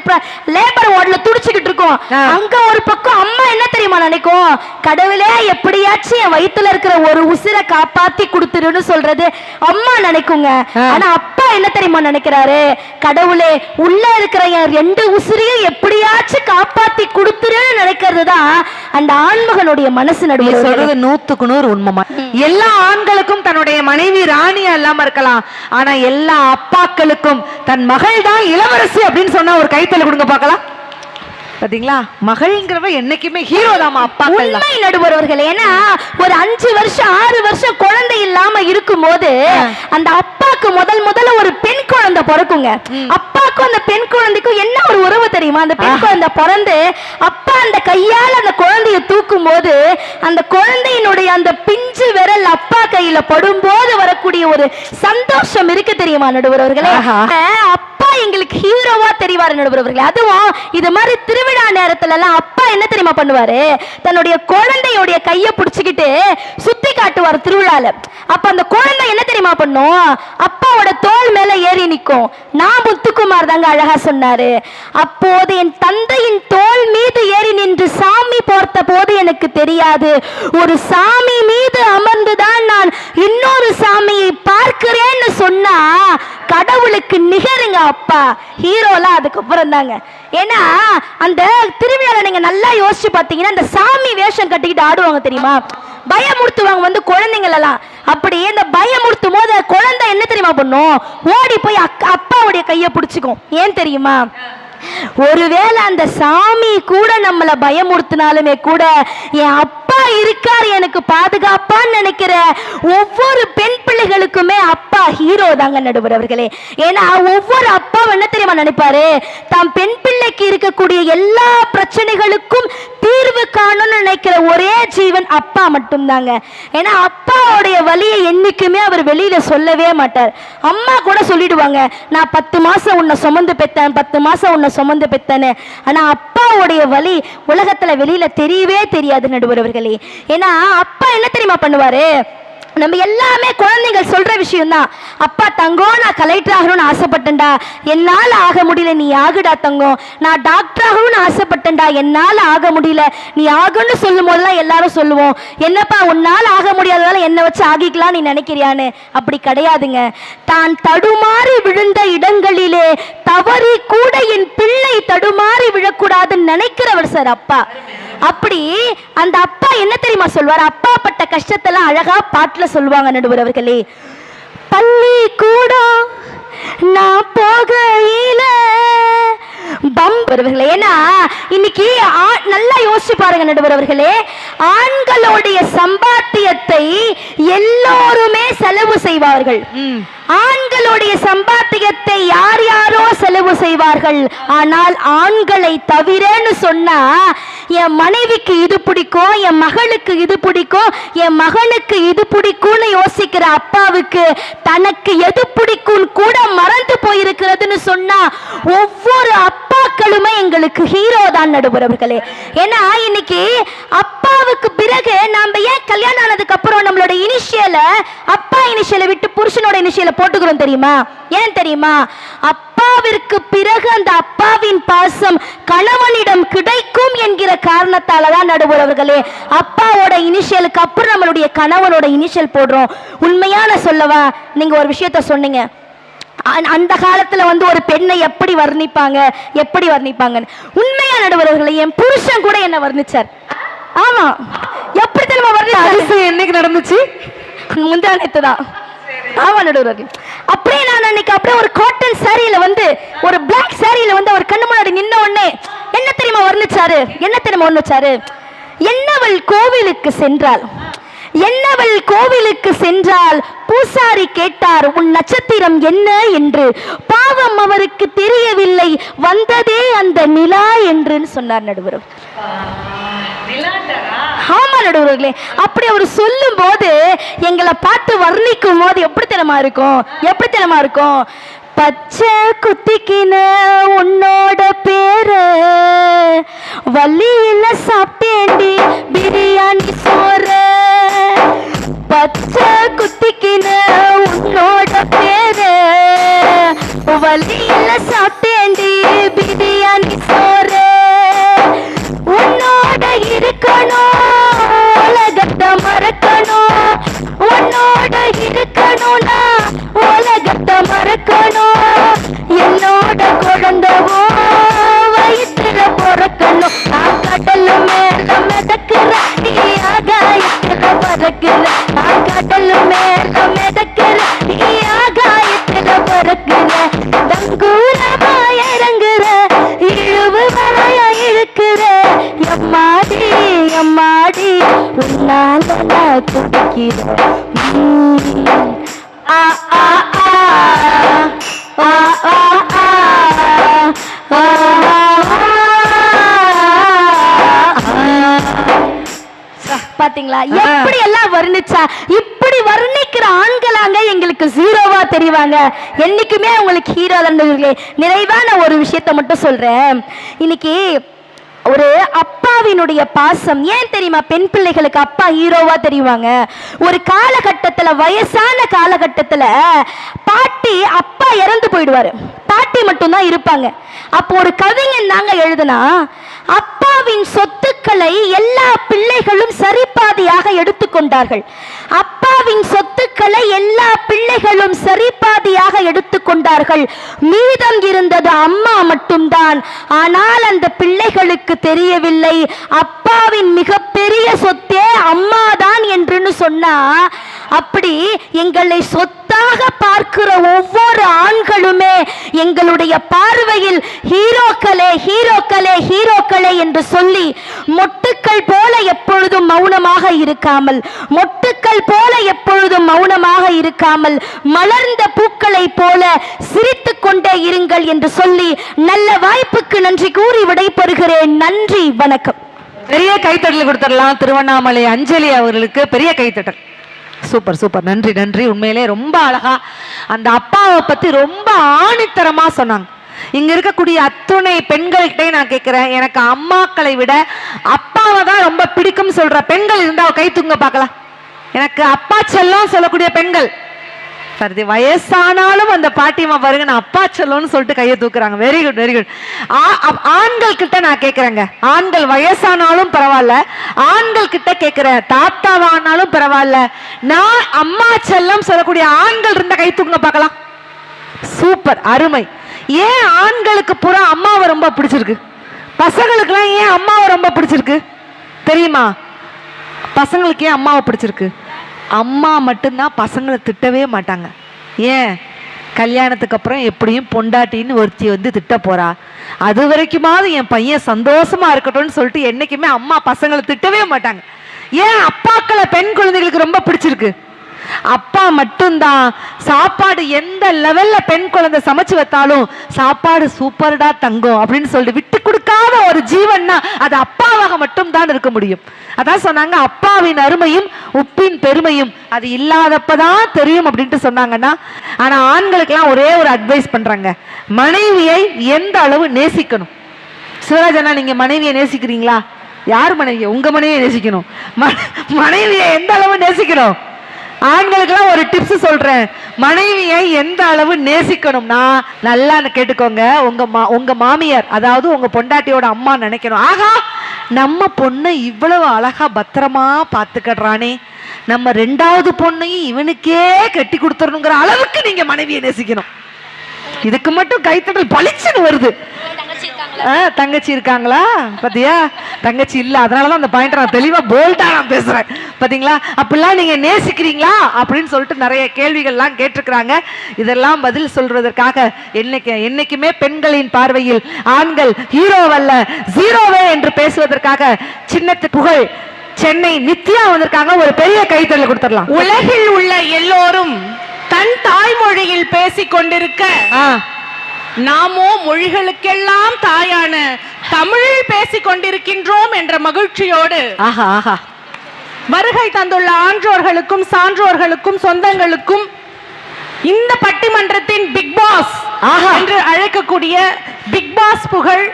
லேபர் வார்டுல துடிச்சுக்கிட்டு இருக்கோம். அங்க ஒரு பக்கம் அம்மா என்ன தெரியுமா நினைக்கும்? கடவுளே எப்படியாச்சும் என் வயித்துல இருக்கிற ஒரு உசிரை காப்பாத்தி கொடுத்துருன்னு சொல்றது அம்மா நினைக்குங்க. ஆனா அப்பா என்ன தெரியுமா நினைக்கிறாரு? கடவுளே உள்ள இருக்கிற என் 2 உசிரையும் எப்படியாச்சும் காப்பாத்தி கொடுத்துருன்னு நினைக்கிறது தான் அந்த ஆண்மகனுடைய மனசு நடுவில். சொல்றது 100க்கு 100 உண்மைமா. எல்லா ஆண்களுக்கும் தன்னுடைய மனைவி ராணியா இல்லாம இருக்கலாம், ஆனா எல்லா அப்பாக்களுக்கும் தன் மகள் தான் இளவரசி அப்படின்னு சொன்னா ஒரு கைத்தல கொடுங்க பார்க்கலாம். பாத்தீங்களா, மகள்ங்கிறவ என்னைக்குமே ஹீரோ தாமா அப்பாக்கள். உண்மை நடுவர் அவர்களே. ஏன்னா ஒரு 5 வருஷம் 6 வருஷம் குழந்தை இல்லாம இருக்கும்போது அந்த அப்பாக்கு முதல்ல ஒரு பெண் குழந்தை பிறக்குங்க. அப்பாக்கும் அந்த பெண் குழந்தைக்கும் என்ன ஒரு உறவு தெரியுமா? அந்த பெண் குழந்தை பிறந்து அப்பா அந்த கையால அந்த குழந்தைய தூக்கும் போது அந்த குழந்தையினுடைய அந்த பிஞ்சு பிஞ்சு விரல் அப்பா கையில படும்போது வரக்கூடிய ஒரு சந்தோஷம் இருக்கு தெரியுமா நடுவர் அவர்களே? அப்பா எங்களுக்கு ஹீரோவா தெரிவாரு நடுவர் அவர்களே. அதுவும் இது மாதிரி திருவிழா நேரத்துல எல்லாம் அப்பா என்ன தெரியுமா பண்ணுவாரு, தன்னுடைய குழந்தையோடைய கையை பிடிச்சுக்கிட்டு சுத்தி காட்டுவார் திருவிழால. அப்ப அந்த குழந்தை என்ன தெரியுமா பண்ணும், அப்பாவோட தோள் மேல ஏறி நிற்கும். நான் முத்துக்குமார் தாங்க அழகா சொன்னாரு, அப்போது என் தந்தையின் தோள் மீது ஏறி நின்று சாமி போர்த்த போது எனக்கு தெரியாது, ஒரு சாமி மீது அமர்ந்துதான் நான் இன்னொரு சாமியை பார்க்கிறேன்னு சொன்னா கடவுளுக்கு நிகருங்க அப்பா. ஹீரோலாம் அதுக்கப்புறம் தாங்க. ஏன்னா அந்த திருவிழால நீங்க நல்லா யோசிச்சு பார்த்தீங்கன்னா அந்த சாமி வேஷம் கட்டிக்கிட்டு ஆடுவாங்க தெரியுமா, பயமுறுத்துவாங்க வந்து குழந்தைங்கள் எல்லாம். அப்படி இந்த பயமுறுத்தும் போது குழந்தை என்ன தெரியுமா பண்ணும், ஓடி போய் அப்பாவுடைய கையை பிடிச்சுக்கும். ஏன் தெரியுமா, ஒருவேளை அந்த சாமி கூட நம்மளை பயமுறுத்தினாலுமே கூட என் அப்பா இருக்கார் எனக்கு பாதுகாப்பான்னு நினைக்கிற ஒவ்வொரு பெண் பிள்ளைகளுக்குமே அப்பா ஹீரோ தாங்க நடுவர் அவர்களே. ஏன்னா ஒவ்வொரு அப்பாவும் என்ன தெரியுமா நினைப்பாரு, தாம் பெண் பிள்ளைக்கு இருக்கக்கூடிய எல்லா பிரச்சனைகளுக்கும் தீர்வு காணும்னு நினைக்கிற ஒரே ஜீவன் அப்பா மட்டும்தாங்க. ஏன்னா அப்பாவுடைய வலியை என்னைக்குமே அவர் வெளியில சொல்லவே மாட்டார். அம்மா கூட சொல்லிடுவாங்க, நான் 10 மாசம் உன்னை சுமந்து பெத்தேன், 10 மாசம் உன்னை சுமந்து பெத்தேன்னு. ஆனா அப்பாவுடைய வலி உலகத்துல வெளியில தெரியவே தெரியாது நடுவர் அவர்களே. ஏன்னா அப்பா என்ன தெரியுமா பண்ணுவாரு, நம்ம எல்லாமே குழந்தைகள் சொல்ற விஷயம் தான். அப்பா தங்கம் நான் கலெக்டர் ஆகணும்னு ஆசைப்பட்டேன்டா, என்னால ஆக முடியல, நீ ஆகுடா தங்கம். நான் டாக்டர் ஆகணும்னு ஆசைப்பட்டேன்டா, என்னால ஆக முடியல, நீ ஆகுன்னு சொல்லும் போதெல்லாம் எல்லாரும் சொல்லுவோம், என்னப்பா உன்னால ஆக முடியாததால என்னை வச்சு ஆகிக்கலாம் நீ நினைக்கிறியான்னு. அப்படி கிடையாதுங்க. தான் தடுமாறி விழுந்த இடங்களிலே தவறி கூட என் பிள்ளை தடுமாறி விழக்கூடாதுன்னு நினைக்கிறவர் சார் அப்பா. அப்படி அந்த அப்பா என்ன தெரியுமா சொல்வார், அப்பா பட்ட கஷ்டத்தெல்லாம் அழகா பாட்டுல சொல்லுவாங்க நடுவர் அவர்களே. பள்ளி கூட நான் போகையில பம்பவர்களே. ஏன்னா இன்னைக்கு நல்லா யோசிச்சு பாருங்க நடுவர் அவர்களே, ஆண்களுடைய சம்பாத்தியத்தை எல்லோருமே செலவு செய்வார்கள். ஆண்களுடைய சம்பாத்தியத்தை யார் யாரோ செலவு செய்வார்கள். ஆனால் ஆண்களை தவிரன்னு சொன்னா என் மனைவிக்கு இது பிடிக்கும், என் மகளுக்கு இது பிடிக்கும், என் மகனுக்கு இது பிடிக்கும்னு யோசிக்கிற அப்பாவுக்கு தனக்கு எது பிடிக்கும் கூட மறந்து போயிருக்கிறதுன்னு சொன்னா ஒவ்வொரு அப்பாக்களுமே எங்களுக்கு ஹீரோ தான் நடுவர் அவர்களே. ஏன்னா இன்னைக்கு அப்பாவுக்கு பிறகு நாம ஏன் கல்யாணம் ஆனதுக்கு அப்புறம் நம்மளோட இனிஷியல அப்பா இனிஷியலை விட்டு புருஷனோட இனிஷியலை போட்டுக்கிறோம் தெரியுமா? ஏன் தெரியுமா? அப்பாவிற்கு பிறகு அந்த அப்பாவின் பாசம் கணவனிடம் கிடைக்கும் என்கிற காரணத்தால தான் நடுவர் அவர்களே அப்பாவோட இனிஷியலுக்கு அப்புறம் நம்மளுடைய கணவனோட இனிஷியல் போடுறோம். உண்மையான சொல்லவா, நீங்க ஒரு விஷயத்த சொன்னீங்க, அந்த காலத்துல வந்து ஒரு பெண்ணை எப்படி வர்ணிப்பாங்க. உண்மையா நடுவர்களே, என் புருஷன் கூட என்ன வர்ணிச்சார். ஆமா, எப்படி தெரியுமா வர்ணிச்சாரு? என்னைக்கு நடந்துச்சு? முந்தானத்து தான். ஆமா நடுவர்கள். அப்படியே நான் அன்னைக்கு அப்படியே ஒரு காட்டன் சாரியில வந்து ஒரு பிளாக் சாரியில வந்து அவர் கண்ணு முன்னாடி நின்ன உடனே என்ன தெரியுமா வர்ணிச்சாரு? என்னவள் கோவிலுக்கு சென்றால் பூசாரி கேட்டார் உன் நட்சத்திரம் என்ன என்று. பாவம் அவருக்கு தெரியவில்லை, வந்ததே அந்த நிலா என்று சொன்னார் நடுவர். ஆமா நடுவர்களே, அப்படி அவர் சொல்லும் போது எங்களை பார்த்து வர்ணிக்கும் போது எப்படி தெரியுமா இருக்கும், பச்சை குத்திக்கின உன்னோட பேரு வள்ளியில சாப்பிட்டேண்டி பிரியாணி சோறு, பச்சை குத்திக்கின உன்னோட பேரு வள்ளியில சாப்பிட்டேண்டி பிரியாணி சோறு, உன்னோட இருக்கணும் உலகத்தை மறக்கணும், உன்னோட இருக்கணும்னா உலகத்தை மறக்கணும், என்னோட குழந்தவோ வயிற்றுல பிறக்கணும், நான் கடல் மேல மிதக்கிற நீ ஆகாயத்துல பறக்கிற, நான் கடல் மேல மிதக்கிற நீ ஆகாயத்துல பறக்கிற, தங்கூரமா இறங்குற இழுவு வரைய இழுக்கிற, எம்மாடி உன்னால நான் துடிக்கிறேன். பாத்தீங்களா எப்படி எல்லாம் வர்ணிச்சா. இப்படி வர்ணிக்கிற ஆண்களாங்க எங்களுக்கு ஜீரோவா தெரிவாங்க. என்னைக்குமே உங்களுக்கு ஹீரோ தான். நிறைவான ஒரு விஷயத்தை மட்டும் சொல்றேன். இன்னைக்கு ஒரு அப்பாவினுடைய பாசம் ஏன் தெரியுமா பெண் பிள்ளைகளுக்கு அப்பா ஹீரோவா தெரிவாங்க. ஒரு காலகட்டத்துல வயசான காலகட்டத்துல பாட்டி அப்பா இறந்து போயிடுவாரு, பாட்டி மட்டும்தான் இருப்பாங்க. அப்போ ஒரு கவிஞன் நாங்க எழுதுனா அப்பாவின் சொத்துக்களை எல்லா பிள்ளைகளும் சரிபாதியாக எடுத்துக்கொண்டார்கள். அப்பாவின் சொத்துக்களை எல்லா பிள்ளைகளும் சரிபாதியாக எடுத்துக்கொண்டார்கள். மீதம் இருந்தது அம்மா மட்டும்தான். ஆனால் அந்த பிள்ளைகளுக்கு தெரியவில்லை அப்பாவின் மிகப்பெரிய சொத்தே அம்மாதான் என்று சொன்னா. அப்படி எங்களை சொத்தாக பார்க்கிற ஒவ்வொரு ஆண்களுமே எங்களுடைய பார்வையில் ஹீரோக்களே ஹீரோக்களே ஹீரோக்களே என்று சொல்லி மொட்டுக்கள் போல எப்பொழுதும் மௌனமாக இருக்காமல், மொட்டுக்கள் போல எப்பொழுதும் மௌனமாக இருக்காமல் மலர்ந்த பூக்களை போல சிரித்துக் கொண்டே இருங்கள் என்று சொல்லி நல்ல வாய்ப்புக்கு நன்றி கூறி விடைபெறுகிறேன். நன்றி, வணக்கம். பெரிய கைத்தட்டல் கொடுத்துடலாம் திருவண்ணாமலை அஞ்சலி அவர்களுக்கு. பெரிய கைத்தட்டல். சூப்பர் சூப்பர், நன்றி நன்றி. உண்மையிலே ரொம்ப அழகா அந்த அப்பாவை பத்தி ரொம்ப ஆணித்தரமா சொன்னாங்க. இங்க இருக்கக்கூடிய அத்துணை பெண்கள்கிட்ட நான் கேட்கிறேன், எனக்கு அம்மாக்களை விட அப்பாவை தான் ரொம்ப பிடிக்கும் சொல்ற பெண்கள் இருந்தா கை தூங்க பார்க்கலாம். எனக்கு அப்பா செல்லம் சொல்லக்கூடிய பெண்கள் சரி, வயசானாலும் அந்த பாட்டியம்மா பாருங்க நான் அப்பா செல்லோன்னு சொல்லிட்டு கையை தூக்குறாங்க. Very good very good. ஆண்கள் கிட்ட நான் கேட்கிறேங்க, ஆண்கள் வயசானாலும் பரவாயில்ல, ஆண்கள் கிட்ட கேட்கிறேன், தாத்தாவானாலும் பரவாயில்ல, நான் அம்மா செல்லம் சொல்லக்கூடிய ஆண்கள் இருந்த கை தூக்குங்க பார்க்கலாம். சூப்பர், அருமை. ஏன் ஆண்களுக்கு பூரா அம்மாவை ரொம்ப பிடிச்சிருக்கு, பசங்களுக்குலாம் ஏன் அம்மாவை ரொம்ப பிடிச்சிருக்கு தெரியுமா? பசங்களுக்கு ஏன் அம்மாவை பிடிச்சிருக்கு? அம்மா மட்டும்தான் பசங்களை திட்டவே மாட்டாங்க. ஏன்? கல்யாணத்துக்கு அப்புறம் எப்படியும் பொண்டாட்டின்னு ஒருத்தி வந்து திட்ட போறா, அது வரைக்குமாவது என் பையன் சந்தோஷமா இருக்கட்டும்னு சொல்லிட்டு என்னைக்குமே அம்மா பசங்களை திட்டவே மாட்டாங்க. ஏன் அப்பாக்களை பெண் குழந்தைகளுக்கு ரொம்ப பிடிச்சிருக்கு? அப்பா மட்டும்தான் சாப்பாடு எந்த லெவல்ல பெண் குழந்தை சமைச்சு வைத்தாலும் சாப்பாடு சூப்பர்டா தங்கம் அப்படின்னு சொல்லிட்டு விட்டு கொடுக்காத ஒரு ஜீவன்னா அது அப்பாவாக மட்டும் தான் இருக்க முடியும். அதான் சொன்னாங்க, அப்பாவின் அருமையும் உப்பின் பெருமையும் அது இல்லாதப்பதான் தெரியும் அப்படின்ட்டு சொன்னாங்கன்னா. ஆனா ஆண்களுக்கெல்லாம் ஒரே ஒரு அட்வைஸ் பண்றாங்க, மனைவியை எந்த அளவு நேசிக்கணும். சிவராஜனா, நீங்க மனைவியை நேசிக்கிறீங்களா? யார் மனைவியை? உங்க மனைவியை நேசிக்கணும். மனைவியை எந்த அளவு நேசிக்கணும்? ஆண்களுக்கெல்லாம் ஒரு டிப்ஸ் சொல்றேன், மனைவியை எந்த அளவு நேசிக்கணும்னா நல்லா கேட்டுக்கோங்க. உங்க மாமியார், அதாவது உங்க பொண்டாட்டியோட அம்மா நினைக்கணும், ஆகா நம்ம பொண்ணை இவ்வளவு அழகா பத்திரமா பாத்துக்கிறானே, நம்ம ரெண்டாவது பொண்ணையும் இவனுக்கே கட்டி கொடுத்துடணுங்கிற அளவுக்கு நீங்க மனைவியை நேசிக்கணும். இதுக்கு மட்டும் கைத்தட்டல் பளிச்சுன்னு வருது. தங்கச்சி இருக்காங்களா? பாத்தியா, தங்கச்சி இல்ல, அதனாலதான் அந்த பாயிண்ட் நான் தெளிவா போல்டா நான் பேசுறேன். பாத்தீங்களா, அப்படிலாம் நீங்க நேசிக்கிறீங்களா அப்படின்னு சொல்லிட்டு நிறைய கேள்விகள்லாம் கேட்டிருக்கிறாங்க. இதெல்லாம் பதில் சொல்றதற்காக என்னைக்குமே பெண்களின் பார்வையில் ஆண்கள் ஹீரோவல்ல ஜீரோவே என்று பேசுவதற்காக சின்னத்து புகழ் சென்னை நித்யா வந்திருக்காங்க. ஒரு பெரிய கைத்தட்டல் கொடுத்துடலாம். உலகில் உள்ள எல்லோரும் தன் தாய்மொழியில் பேசிக் கொண்டிருக்க நாமோ மொழிகளுக்கெல்லாம் தாயான தமிழில் பேசிக் கொண்டிருக்கின்றோம் என்ற மகிழ்ச்சியோடு வருகை தந்துள்ள ஆன்றோர்களுக்கும் சான்றோர்களுக்கும் சொந்தங்களுக்கும் இந்த பட்டிமன்றத்தின் பிக் பாஸ் என்று அழைக்கக்கூடிய பிக் பாஸ் புகழ்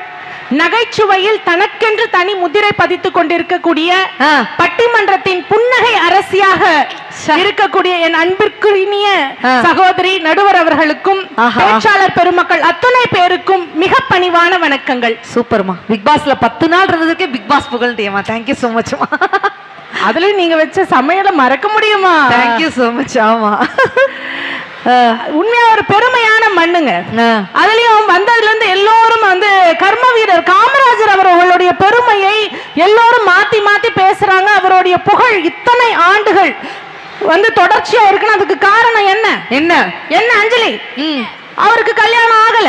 நகைச்சுவையில் தனக்கென்று தனி முத்திரை பதித்துக் கொண்டிருக்கக்கூடிய பட்டிமன்றத்தின் புன்னகை அரசியாக இருக்கக்கூடிய என் அன்பிற்குரிய சகோதரி நடுவர் அவர்களுக்கும் பேச்சாளர் பெருமக்கள் அத்தனை பேருக்கும் மிக பணிவான வணக்கங்கள். சூப்பர்மா, பிக் பாஸ்ல 10 நாள் இருந்ததுக்கே பிக் பாஸ் புகழ்ண்டியம்மா. Thank you so much. அதுல நீங்க வச்ச சமையலை மறக்க முடியுமா? Thank you so much. ஆமா, உண்மையா ஒரு பெருமையான மண்ணுங்க. அதுலயும் வந்ததுல இருந்து எல்லோரும் வந்து கர்ம வீரர் காமராஜர் அவர்களுடைய பெருமையை எல்லோரும் மாத்தி மாத்தி பேசுறாங்க. அவருடைய புகழ் இத்தனை ஆண்டுகள் வந்து தொடர்ச்சியா இருக்குன்னு அதுக்கு காரணம் என்ன என்ன என்ன அஞ்சலி, அவருக்கு கல்யாணம் ஆகல.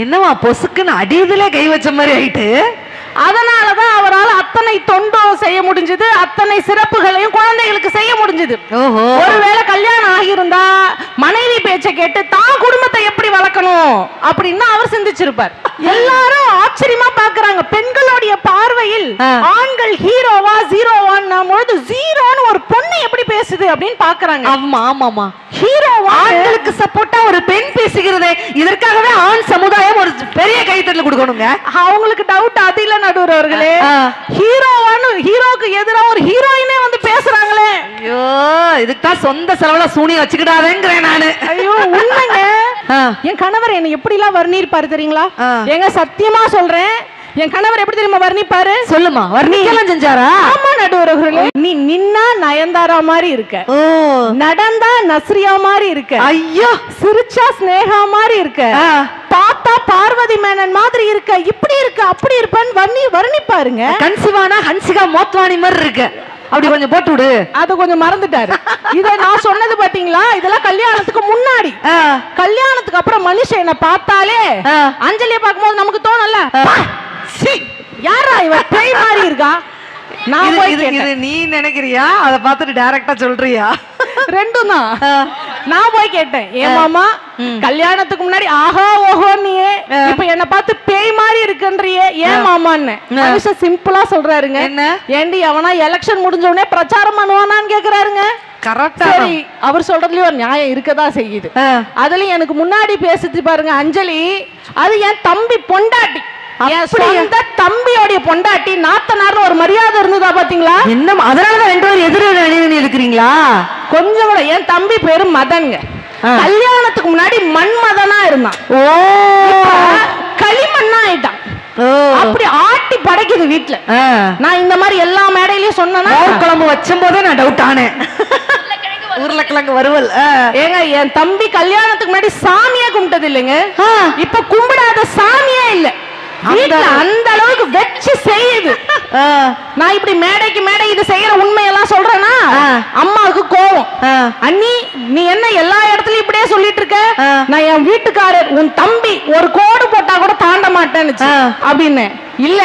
என்னவா பொசுக்குன்னு அடியதுல கை வச்ச மாதிரி ஆயிட்டு. அதனாலதான் அவரால் அத்தனை தொண்டும் செய்ய முடிஞ்சது, அத்தனை சிறப்புகளையும் குழந்தைகளுக்கு செய்ய முடிஞ்சது. ஒருவேளை கல்யாணம் ஆகியிருந்தா மனைவி பேச்சை கேட்டு தான் குடும்பத்தை எப்படி வளர்க்கணும் அப்படின்னு அவர் சிந்திச்சிருப்பார். எல்லாரும் ஆச்சரியமா பாக்குறாங்க. பெண்களுடைய பார்வையில் ஆண்கள் ஹீரோவா ஜீரோவான்னு பொழுது ஜீரோன்னு ஒரு பொண்ணு எப்படி பேசுது அப்படின்னு பாக்குறாங்க. ஆமா ஆமாமா, ஹீரோவா ஆண்களுக்கு சப்போர்ட்டா ஒரு பெண் பேசுகிறதே, இதற்காகவே ஆண் சமுதாயம் ஒரு பெரிய கைத்தட்டல் கொடுக்கணுங்க. அவங்களுக்கு டவுட் அது இல்ல நடுவர் அவர்களே, ஹீரோவான்னு ஹீரோக்கு எதிராக ஒரு ஹீரோயினே வந்து பேசுறாங்களே. ஐயோ, இதுக்கு தான் சொந்த செலவுல சூனியம் வச்சுக்கிட்டாதேங்கிறேன் நானு. ஐயோ உண்மைங்க. என் கணவர் என்ன எப்படி எல்லாம் வர்ணிப்பாரு தெரியுங்களா? எங்க சத்தியமா சொல்றேன், என் கணவர் எப்படி தெரியுமா வர்ணிப்பாரு? சொல்லுமா, வர்ணிக்கலாம் செஞ்சாரா? ஆமா நடுவர் அவர்களே, நீ நின்னா நயன்தாரா மாதிரி இருக்க, நடந்தா நஸ்ரியா மாதிரி இருக்க, ஐயோ சிரிச்சா ஸ்னேகா மாதிரி இருக்க, பார்த்தா பார்வதி மேனன் மாதிரி இருக்க, இப்படி இருக்க அப்படி இருப்பேன்னு வர்ணிப்பாருங்க. கன்சிவானா ஹன்சிகா மோத்வானி மாதிரி இருக்க, அப்படி கொஞ்சம் போட்டு விடு. அது கொஞ்சம் மறந்துட்டாரு. இத நான் சொன்னது பாத்தீங்களா, இதெல்லாம் கல்யாணத்துக்கு முன்னாடி. கல்யாணத்துக்கு அப்புறம் மனுஷன் என்ன பார்த்தாலே அஞ்சலியை பார்க்கும்போது நமக்கு தோணல, யாரா இவ பேய் மாதிரி இருக்கா. இது நீ நினைக்கிறியா, அத பார்த்துட்டு டைரக்டா சொல்றியா? ரெண்டும் தான். நான் போய் கேட்டேன், ஏன் மாமா கல்யாணத்துக்கு முன்னாடி ஆஹா ஓஹோ நீயே இப்ப என்ன பார்த்து பேய் மாதிரி இருக்குன்றியே ஏன் மாமான்னு. மனுஷன் சிம்பிளா சொல்றாருங்க, என்ன ஏண்டி அவனா எலெக்ஷன் முடிஞ்ச உடனே பிரச்சாரம் பண்ணுவானான்னு கேக்குறாருங்க. கரெக்டா. சரி, அவர் சொல்றதுலயும் ஒரு நியாயம் இருக்கதான் செய்யுது. அதுலயும் எனக்கு முன்னாடி பேசுது பாருங்க அஞ்சலி, அது என் தம்பி பொண்டாட்டி, தம்பியோடைய பொண்டாட்டி, நாத்தனார்னு ஒரு மரியாதை இருந்ததா பாத்தீங்களா? என்ன அதனாலதான் ரெண்டு பேரும் எதிர இருக்கிறீங்களா? கொஞ்சம் கூட. என் தம்பி பேரு மதன்ங்க. கல்யாணத்துக்கு முன்னாடி மண்மதனா இருந்தான், களிமண்ணா ஆயிட்டான். அப்படி ஆட்டி படைக்குது வீட்டுல. நான் இந்த மாதிரி எல்லா மேடையிலயும் சொன்னா குழம்பு வச்சும் போதே நான் டவுட் ஆனேன். உருளைக்கிழங்கு வறுவல். ஏங்க என் தம்பி கல்யாணத்துக்கு முன்னாடி சாமியா கும்பிட்டது இல்லைங்க, இப்ப கும்பிடாத சாமியே இல்ல. அந்த அளவுக்கு வெச்சு செய்யுது. நான் இப்படி மேடைக்கு மேடை இது செய்யற உண்மையெல்லாம் சொல்றேன்னா அம்மாவுக்கு கோவம். அண்ணி நீ என்ன எல்லா இடத்துலயும் இப்படியே சொல்லிட்டு இருக்க, நான் என் வீட்டுக்காரர் உன் தம்பி ஒரு கோடு போட்டா கூட தாண்ட மாட்டேன்னு அப்படின்னு. இல்ல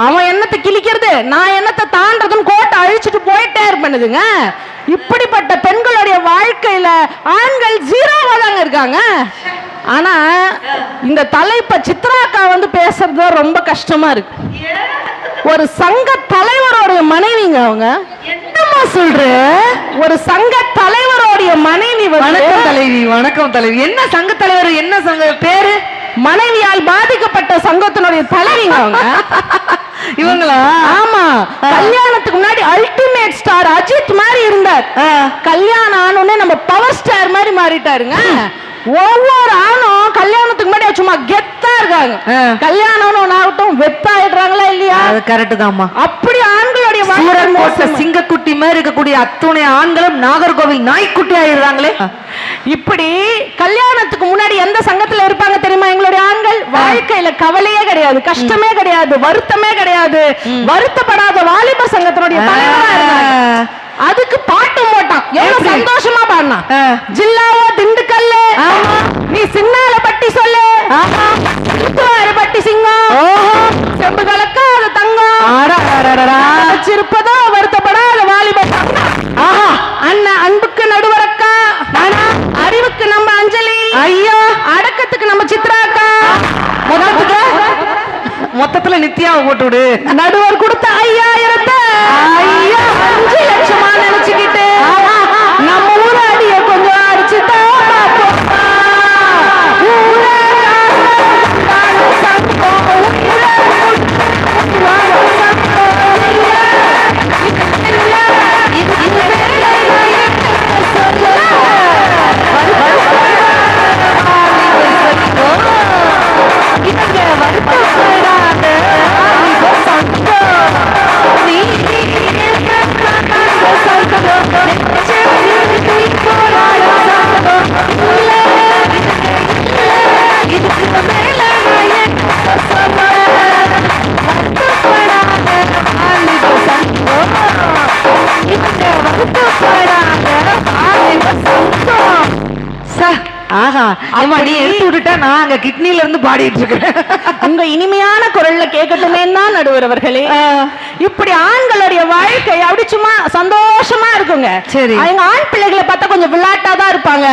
அவன் என்னத்தை கிழிக்கிறது நான் என்னத்தை தாண்டதுன்னு கோட்டை அழிச்சிட்டு போயிட்டே இருப்பேனுதுங்க. இப்படிப்பட்ட பெண்களுடைய வாழ்க்கையில ஆண்கள் ஜீரோவா தாங்க இருக்காங்க. ஆனா இந்த தலைப்ப சித்ராக்கா வந்து பேசுறது ரொம்ப கஷ்டமா இருக்கு. ஒரு சங்க தலைவரோடைய மனைவிங்க அவங்க. என்னமா சொல்ற? ஒரு சங்க தலைவரோடைய மனைவி. வணக்கம் தலைவி. வணக்கம் தலைவி. என்ன சங்க தலைவர், என்ன சங்க பேரு? மனைவியால் பாதிக்கப்பட்ட சங்கத்தினுடைய தலைவிங்க அவங்க. இவங்களா? ஆமா. கல்யாணத்துக்கு முன்னாடி அல்டிமேட் ஸ்டார் அஜித் மாதிரி இருந்தார். கல்யாணம் ஆனோடனே நம்ம பவர் ஸ்டார் மாதிரி மாறிட்டாருங்க. ஒவ்வொரு ஆணும் கல்யாணத்துக்கு முன்னாடி சும்மா கெத்தா இருக்காங்க, கல்யாணம் ஆகட்டும் வெத்தாயிடுறாங்களா இல்லையா? அது கரெக்ட் தான்மா. அப்படி ஆண்களுடைய சிங்கக்குட்டி மாதிரி இருக்கக்கூடிய அத்துணை ஆண்களும் நாகர்கோவில் நாய்க்குட்டி ஆயிடுறாங்களே. இப்படி கல்யாணத்துக்கு முன்னாடி எந்த சங்கத்துல இருப்பாங்க தெரியுமா? எங்களுடைய ஆண்கள் வாழ்க்கையில கவலையே கிடையாது, கஷ்டமே கிடையாது, வருத்தமே கிடையாது, வருத்தப்படாத வாலிபர் சங்கத்தினுடைய தலைவரா இருந்தாங்க. அதுக்கு பாட்டு போட்டான், எவ்வளவு சந்தோஷமா பாடினா. ஜில்லாவோ திண்டுக்கல்ல நீ சின்னால பட்டி சொல்லு, பட்டி சிங்கம் செம்பு கலக்காத தங்கம் வச்சிருப்பதோ வருத்தப்படாத வாலிபர் அண்ணன் அன்புக்கு நடுவரக்கா, அறிவுக்கு நம்ம அஞ்சலி, ஐயா அடக்கத்துக்கு நம்ம சித்ராக்கா, மொத்தத்துல நித்யாவை போட்டு விடு. நடுவர் கொடுத்த 5000 ஐயா 5 லட்சமா நினைச்சுக்கிட்டு நம்ம ஊர அடிய கொஞ்சம் அடிச்சுட்டா ஆஹா ஆமா நீ எடுத்து விட்டுட்டா நான் அங்க கிட்னில இருந்து பாடிட்டு இருக்கிறேன். உங்க இனிமையான குரல்ல கேட்கட்டுமே தான் நடுவர் அவர்களே. இப்படி ஆண்களுடைய வாழ்க்கை அப்படி சும்மா சந்தோஷமா இருக்குங்க. சரி. எங்க ஆண் பிள்ளைகளை பார்த்தா கொஞ்சம் விளையாட்டா தான் இருப்பாங்க.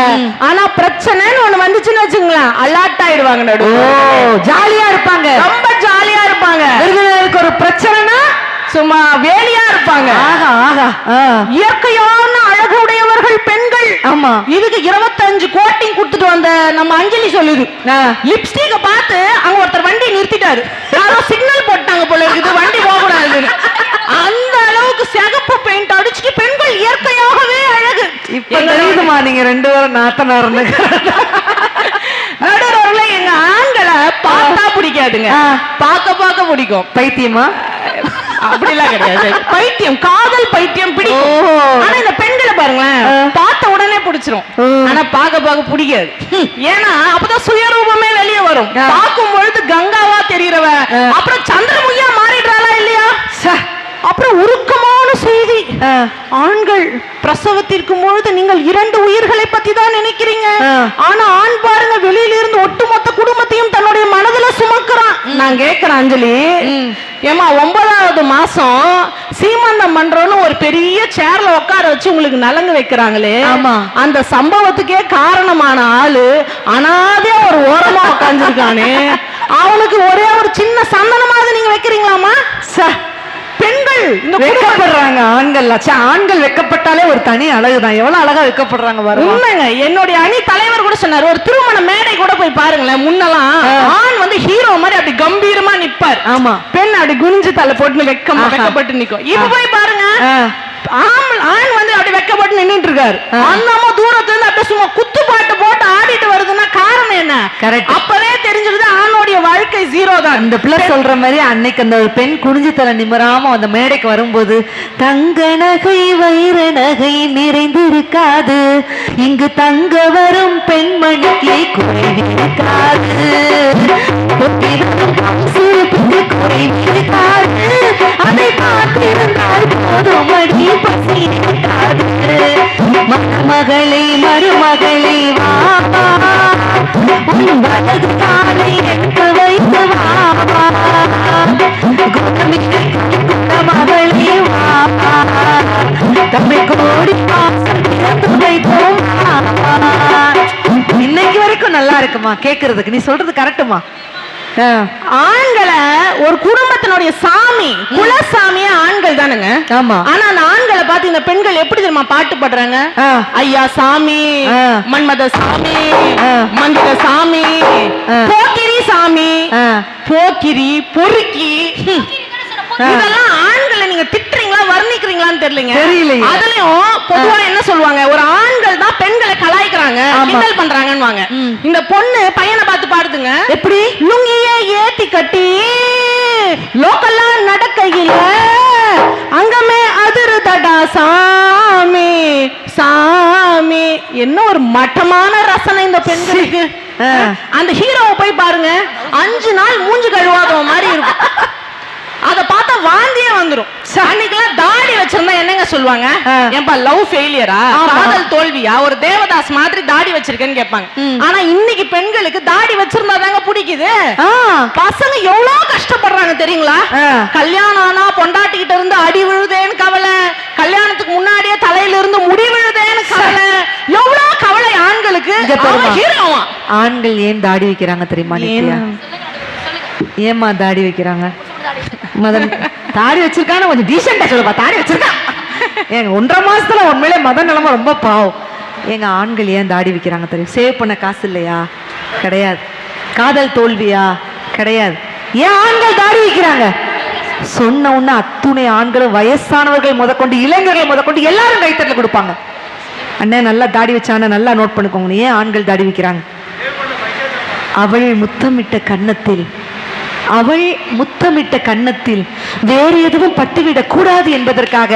ஆனா பிரச்சனைன்னு ஒண்ணு வந்துச்சுன்னு வச்சுங்களேன் அலாட் ஆயிடுவாங்க நடுவர். ஜாலியா இருப்பாங்க, ரொம்ப ஜாலியா இருப்பாங்க. விருதுநகருக்கு ஒரு பிரச்சனைனா சும்மா வேலியா இருப்பாங்க. ஆஹா ஆஹா. இயற்கையான அழகுடையவர்கள் பெண்கள். ஆமா. இதுக்கு 25 கோட்டிங் கொடுத்துட்டு வந்த நம்ம அஞ்சலி சொல்லுது, லிப்ஸ்டிக்க பார்த்து அங்க ஒருத்தர் வண்டி நிறுத்திட்டாரு, யாரோ சிக்னல் போட்டாங்க போல இருக்குது வண்டி போக கூடாதுன்னு. அந்த அளவுக்கு சிகப்பு பெயிண்ட் அடிச்சுட்டு பெண்கள் இயற்கையாகவே அழகு. இப்ப தெரியுதுமா நீங்க 2 பேரும் நாத்தனார்னு. நடுவர்களே எங்க ஆண்களை பார்த்தா பிடிக்காதுங்க, பார்க்க பிடிக்கும். பைத்தியமா? அப்படிலாம் கிடையாது. பைத்தியம், காதல் பைத்தியம் பிடிக்கும். ஆனா இந்த பெண்களை பாருங்களேன், பார்த்த உடனே பிடிச்சிரும், ஆனா பார்க்க பிடிக்காது. ஏன்னா அப்பதான் சுயரூபமே வெளியே வரும். பார்க்கும் பொழுது கங்காவா தெரியறவ அப்புறம் சந்திரமுகியா மாறிடுறாளா இல்லையா? அப்புறம் உருக்கமான செய்தி, ஆண்கள் பிரசவத்திற்கு பொழுது நீங்கள் 2 உயிர்களை பத்தி தான் நினைக்கிறீங்க. ஆனா ஆண் பாருங்க வெளியில இருந்து ஒட்டுமொத்த குடும்பத்தையும் தன்னுடைய மனதுல சுமக்குறான். நான் கேட்கிறேன் அஞ்சலி, ஏமா 9வது மாசம் சீமந்தம் பண்றோன்னு ஒரு பெரிய சேர்ல உட்கார வச்சு உங்களுக்கு நலங்கு வைக்கிறாங்களே, அந்த சம்பவத்துக்கே காரணமான ஆளு அனாதே ஒரு ஓரமா உட்கார்ந்துருக்கானே, அவனுக்கு ஒரே ஒரு சின்ன சந்தனமாவது நீங்க வைக்கிறீங்களாமா? பெண்கள் இந்த வெக்கப்படுறாங்க. ஆண்கள் வெக்கப்பட்டாலே ஒரு தனி அழகுதான். எவ்வளவு அழகா வெக்கப்படுறாங்க பாருங்க. உண்மைங்க. என்னுடைய அணி தலைவர் கூட சொன்னார், ஒரு திருமண மேடை கூட போய் பாருங்களேன், முன்னெல்லாம் ஆண் வந்து ஹீரோ மாதிரி அப்படி கம்பீரமா நிப்பார். ஆமா. பெண் அப்படி குனிஞ்சு தலை போட்டு வெக்கப்பட்டு நிக்கும். இப்ப போய் பாருங்க, ஆண் வந்து அப்படி வெக்கப்பட்டு நின்னுட்டு இருக்காரு. அண்ணாம தூரத்துல இருந்து அப்படியே சும்மா குத்து பாட்டு போட்டு ஆடிட்டு வருதுன்னா காரணம் என்ன? அப்பவே தெரிஞ்சிருது ஆணோடைய வாழ்க்கை 0 தான். இந்த பிள்ளை சொல்ற மாதிரி அன்னைக்கு அந்த ஒரு பெண் குனிஞ்சு தலை நிமிராம அந்த மேடைக்கு வரும்போது, தங்க நகை வைர நகை நிறைந்திருக்காது, இங்கு தங்க வரும் பெண்மணிக்கு குறைவிருக்காது, அதை பார்த்திருந்தால் போதும் அடி பசி இருக்காது, மருமகளை மருமகளை வாப்பா உன் வலது காலை எடுத்து வைத்து வாப்பா, குணமிக்க மகளே வாப்பா, தமிழ் கோடி பாசம் திறந்து வைத்தோம். இன்னைக்கு வரைக்கும் நல்லா இருக்குமா கேக்குறதுக்கு? நீ சொல்றது கரெக்டுமா? ஆண்களை ஒரு குடும்பத்தினுடைய சாமி, குலசாமியே ஆண்கள் தானுங்க. ஆமா. ஆனா அந்த ஆண்களை பார்த்து இந்த பெண்கள் எப்படி தெரியுமா பாட்டு பாடுறாங்க? ஐயா சாமி, மன்மத சாமி, மந்திர சாமி, போக்கிரி சாமி, போக்கிரி பொறுக்கி, இதெல்லாம் ஆண்களை நீங்க திட்டுறீங்களா வர்ணிக்கிறீங்களான்னு தெரியல. அதுலயும் பொதுவா என்ன சொல்லுவாங்க, ஒரு ஆண்கள் தான் பெண்களை கலாய்க்கிறாங்க, கிண்டல் பண்றாங்கன்னு. இந்த பொண்ணு பையனை பார்த்து பாடுதுங்க, எப்படி லுங்கியே ஏத்தி கட்டி லோக்கல்லாம் நடக்கையில அங்கமே அதிருதடா சாமி சாமி. என்ன ஒரு மட்டமான ரசனை இந்த பெண்களுக்கு. அந்த ஹீரோவை போய் பாருங்க, 5 நாள் மூஞ்சி கழுவாத மாதிரி இருக்கும். அத பார்த்தா வாந்தியே வந்துரும். அன்னைக்கெல்லாம் தாடி வச்சிருந்தா என்னங்க சொல்லுவாங்க, ஏன்பா லவ் ஃபெயிலியரா, காதல் தோல்வியா, ஒரு தேவதாஸ் மாதிரி தாடி வச்சிருக்கேன்னு கேட்பாங்க. ஆனா இன்னைக்கு பெண்களுக்கு தாடி வச்சிருந்தா தாங்க பிடிக்குது. பசங்க எவ்வளவு கஷ்டப்படுறாங்க தெரியுங்களா? கல்யாணம் ஆனா பொண்டாட்டிக்கிட்ட இருந்து அடி விழுதேன்னு கவலை, கல்யாணத்துக்கு முன்னாடியே தலையில இருந்து முடி விழுதேன்னு கவலை, எவ்வளவு கவலை ஆண்களுக்கு. ஆண்கள் ஏன் தாடி வைக்கிறாங்க தெரியுமா? ஏமா தாடி வைக்கிறாங்க? மதன் தாடி வச்சிருக்கான கொஞ்சம் டீசெண்டா சொல்லுப்பா. தாடி வச்சிருக்கா ஏங்க 1.5 மாசத்துல உண்மையிலே மதன் நிலைமை ரொம்ப பாவம். எங்க ஆண்கள் ஏன் தாடி வைக்கிறாங்க தெரியும்? சேவ் பண்ண காசு இல்லையா? கிடையாது. காதல் தோல்வியா? கிடையாது. ஏன் ஆண்கள் தாடி வைக்கிறாங்க? சொன்ன உடனே அத்துணை ஆண்களும் வயசானவர்கள் முதற்கொண்டு இளைஞர்கள் முதற்கொண்டு எல்லாரும் கைத்தட்டல கொடுப்பாங்க. அண்ணன் நல்லா தாடி வச்சான நல்லா நோட் பண்ணிக்கோங்க. ஏன் ஆண்கள் தாடி வைக்கிறாங்க? அவள் முத்தமிட்ட கன்னத்தில், அவள் முத்தமிட்ட கன்னத்தில் வேறு எதுவும் பட்டுவிடக் கூடாது என்பதற்காக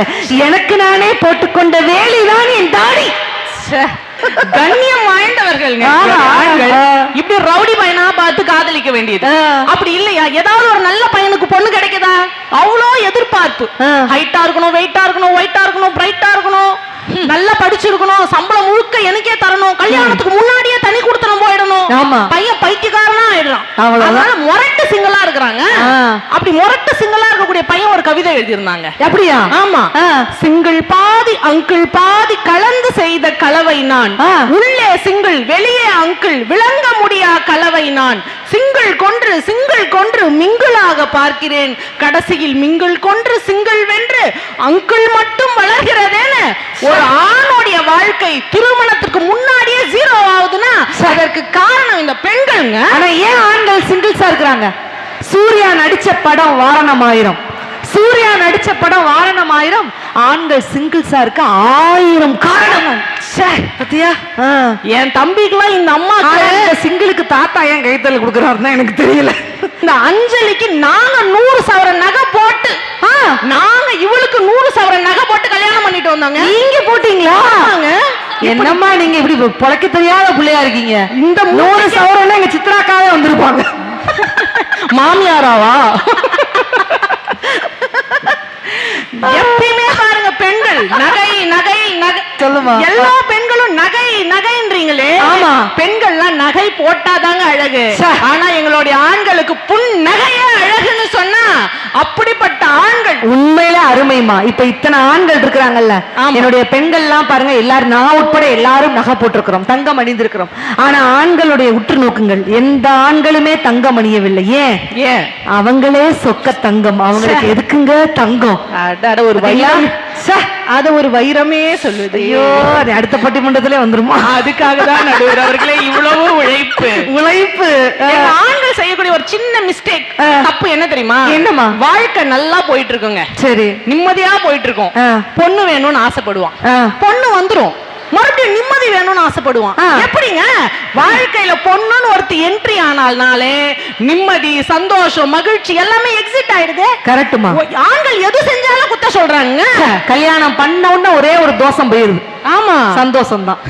எனக்கு நானே போட்டுக்கொண்ட வேலைதான் என் தாடி. கண்ணியம் வாய்ந்தவர்கள் இப்படி ரவுடி பையனா பார்த்து காதலிக்க வேண்டியது. அப்படி இல்லையா, ஏதாவது ஒரு நல்ல பையனுக்கு பொண்ணு கிடைக்குதா? அவ்வளோ எதிர்பார்ப்பு. ஹைட்டா இருக்கணும், வெயிட்டா இருக்கணும், ஒயிட்டா இருக்கணும், பிரைட்டா இருக்கணும், நல்ல படிச்சிருக்கணும், சம்பளம் முழுக்க எனக்கே தரணும், கல்யாணத்துக்கு முன்னாடியே தனி கொடுத்தனம் போயிடணும், ஆமா. பையன் பைத்தியக்காரனா ஆயிடுறான். அவ்வளவுதான். அதனால முரட்டு சிங்களா இருக்கிறாங்க. அப்படி முரட்டு சிங்களா இருக்கக்கூடிய பையன் ஒரு கவிதை எழுதியிருந்தாங்க. அப்படியா? ஆமா. சிங்கிள் பாதி அங்கிள் பாதி கலந்து செய்த கலவை நான், உள்ளே சிங்கிள் வெளியே அங்கிள் விளங்க முடியா கலவை நான், சிங்கிள் கொன்று மிங்கிளாக பார்க்கிறேன், கடைசியில் மிங்கிள் கொன்று சிங்கிள் வென்று அங்கிள் மட்டும் வளர்கிறதேன்னு. ஒரு ஆணுடைய வாழ்க்கை திருமணத்துக்கு முன்னாடியே 0 ஆகுதுன்னா அதற்கு காரணம் இந்த பெண்கள்ங்க. ஆனா ஏன் ஆண்கள் சிங்கிள்ஸா இருக்கிறாங்க? சூர்யா நடிச்ச படம் வாரணமாயிரம், சூர்யா நடிச்ச படம் வாரணமாயிரம், ஆண்கள் சிங்கிள்ஸா இருக்க 1000 காரணம். பத்தியா? என் தம்பிக்குலாம் இந்த அம்மா சிங்கிளுக்கு தாத்தா ஏன் கைத்தல் கொடுக்கறாருன்னா எனக்கு தெரியல. இந்த அஞ்சலிக்கு நாங்க 100 சவரன் நகை போட்டு, நாங்க இவளுக்கு 100 சவரன் நகை போட்டு கல்யாணம் பண்ணிட்டு வந்தாங்க. நீங்க போட்டீங்களா? என்னம்மா நீங்க இப்படி பொழைக்க தெரியாத பிள்ளையா இருக்கீங்க. இந்த 100 சவரன் எங்க சித்ராக்காவே வந்திருப்பாங்க. மாமியாராவா? எப்பயுமே பாருங்க பெண்கள் நகை நகை நகை சொல்லுமா. எல்லா பெண்களும் நகை நகைன்றீங்களே. ஆமா, பெண்கள்லாம் நகை போட்டாதாங்க அழகு. ஆனா எங்களுடைய ஆண்களுக்கு புன் நகையே அழகுன்னு சொன்னா அப்படிப்பட்ட ஆண்கள் உண்மையில அருமைமா. இப்ப இத்தனை ஆண்கள் இருக்கிறாங்கல்ல, என்னுடைய பெண்கள்லாம் பாருங்க, எல்லாரும் நான் உட்பட எல்லாரும் நகை போட்டிருக்கிறோம், தங்கம் அணிந்திருக்கிறோம். ஆனா ஆண்களுடைய உற்று நோக்குங்கள், எந்த ஆண்களுமே தங்கம் அணியவில்லை. ஏன்? அவங்களே சொக்க தங்கம். அவங்களுக்கு எதுக்குங்க தங்கம்? ஒரு வைரம், அது ஒரு வைரமே சொல்லுது. ஐயோ, அடுத்த பட்டிமன்றத்திலே வந்துருமா? அதுக்காக தான் நடுவர் அவர்களே இவ்வளவு உழைப்பு. ஆண்கள் செய்யக்கூடிய ஒரு சின்ன மிஸ்டேக், தப்பு என்ன தெரியுமா? என்னமா? வாழ்க்கை நல்லா போயிட்டு இருக்குங்க, சரி, நிம்மதியா போயிட்டு இருக்கும், பொண்ணு வேணும்னு ஆசைப்படுவான், பொண்ணு வந்துரும், மறுபடியும் நிம்மதி வேணும்னு ஆசைப்படுவான். எப்படிங்க? வாழ்க்கையில பொண்ணுன்னு ஒருத்தி என்ட்ரி ஆனால்னாலே நிம்மதி, சந்தோஷம், மகிழ்ச்சி எல்லாமே எக்ஸிட் ஆயிடுது. கரெக்ட்டுமா? ஆண்கள் எது செஞ்சாலும் குத்த சொல்றாங்க. கல்யாணம் பண்ண உடனே ஒரே ஒரு தோஷம் போயிருது. ஆமா, சந்தோஷம் தான்.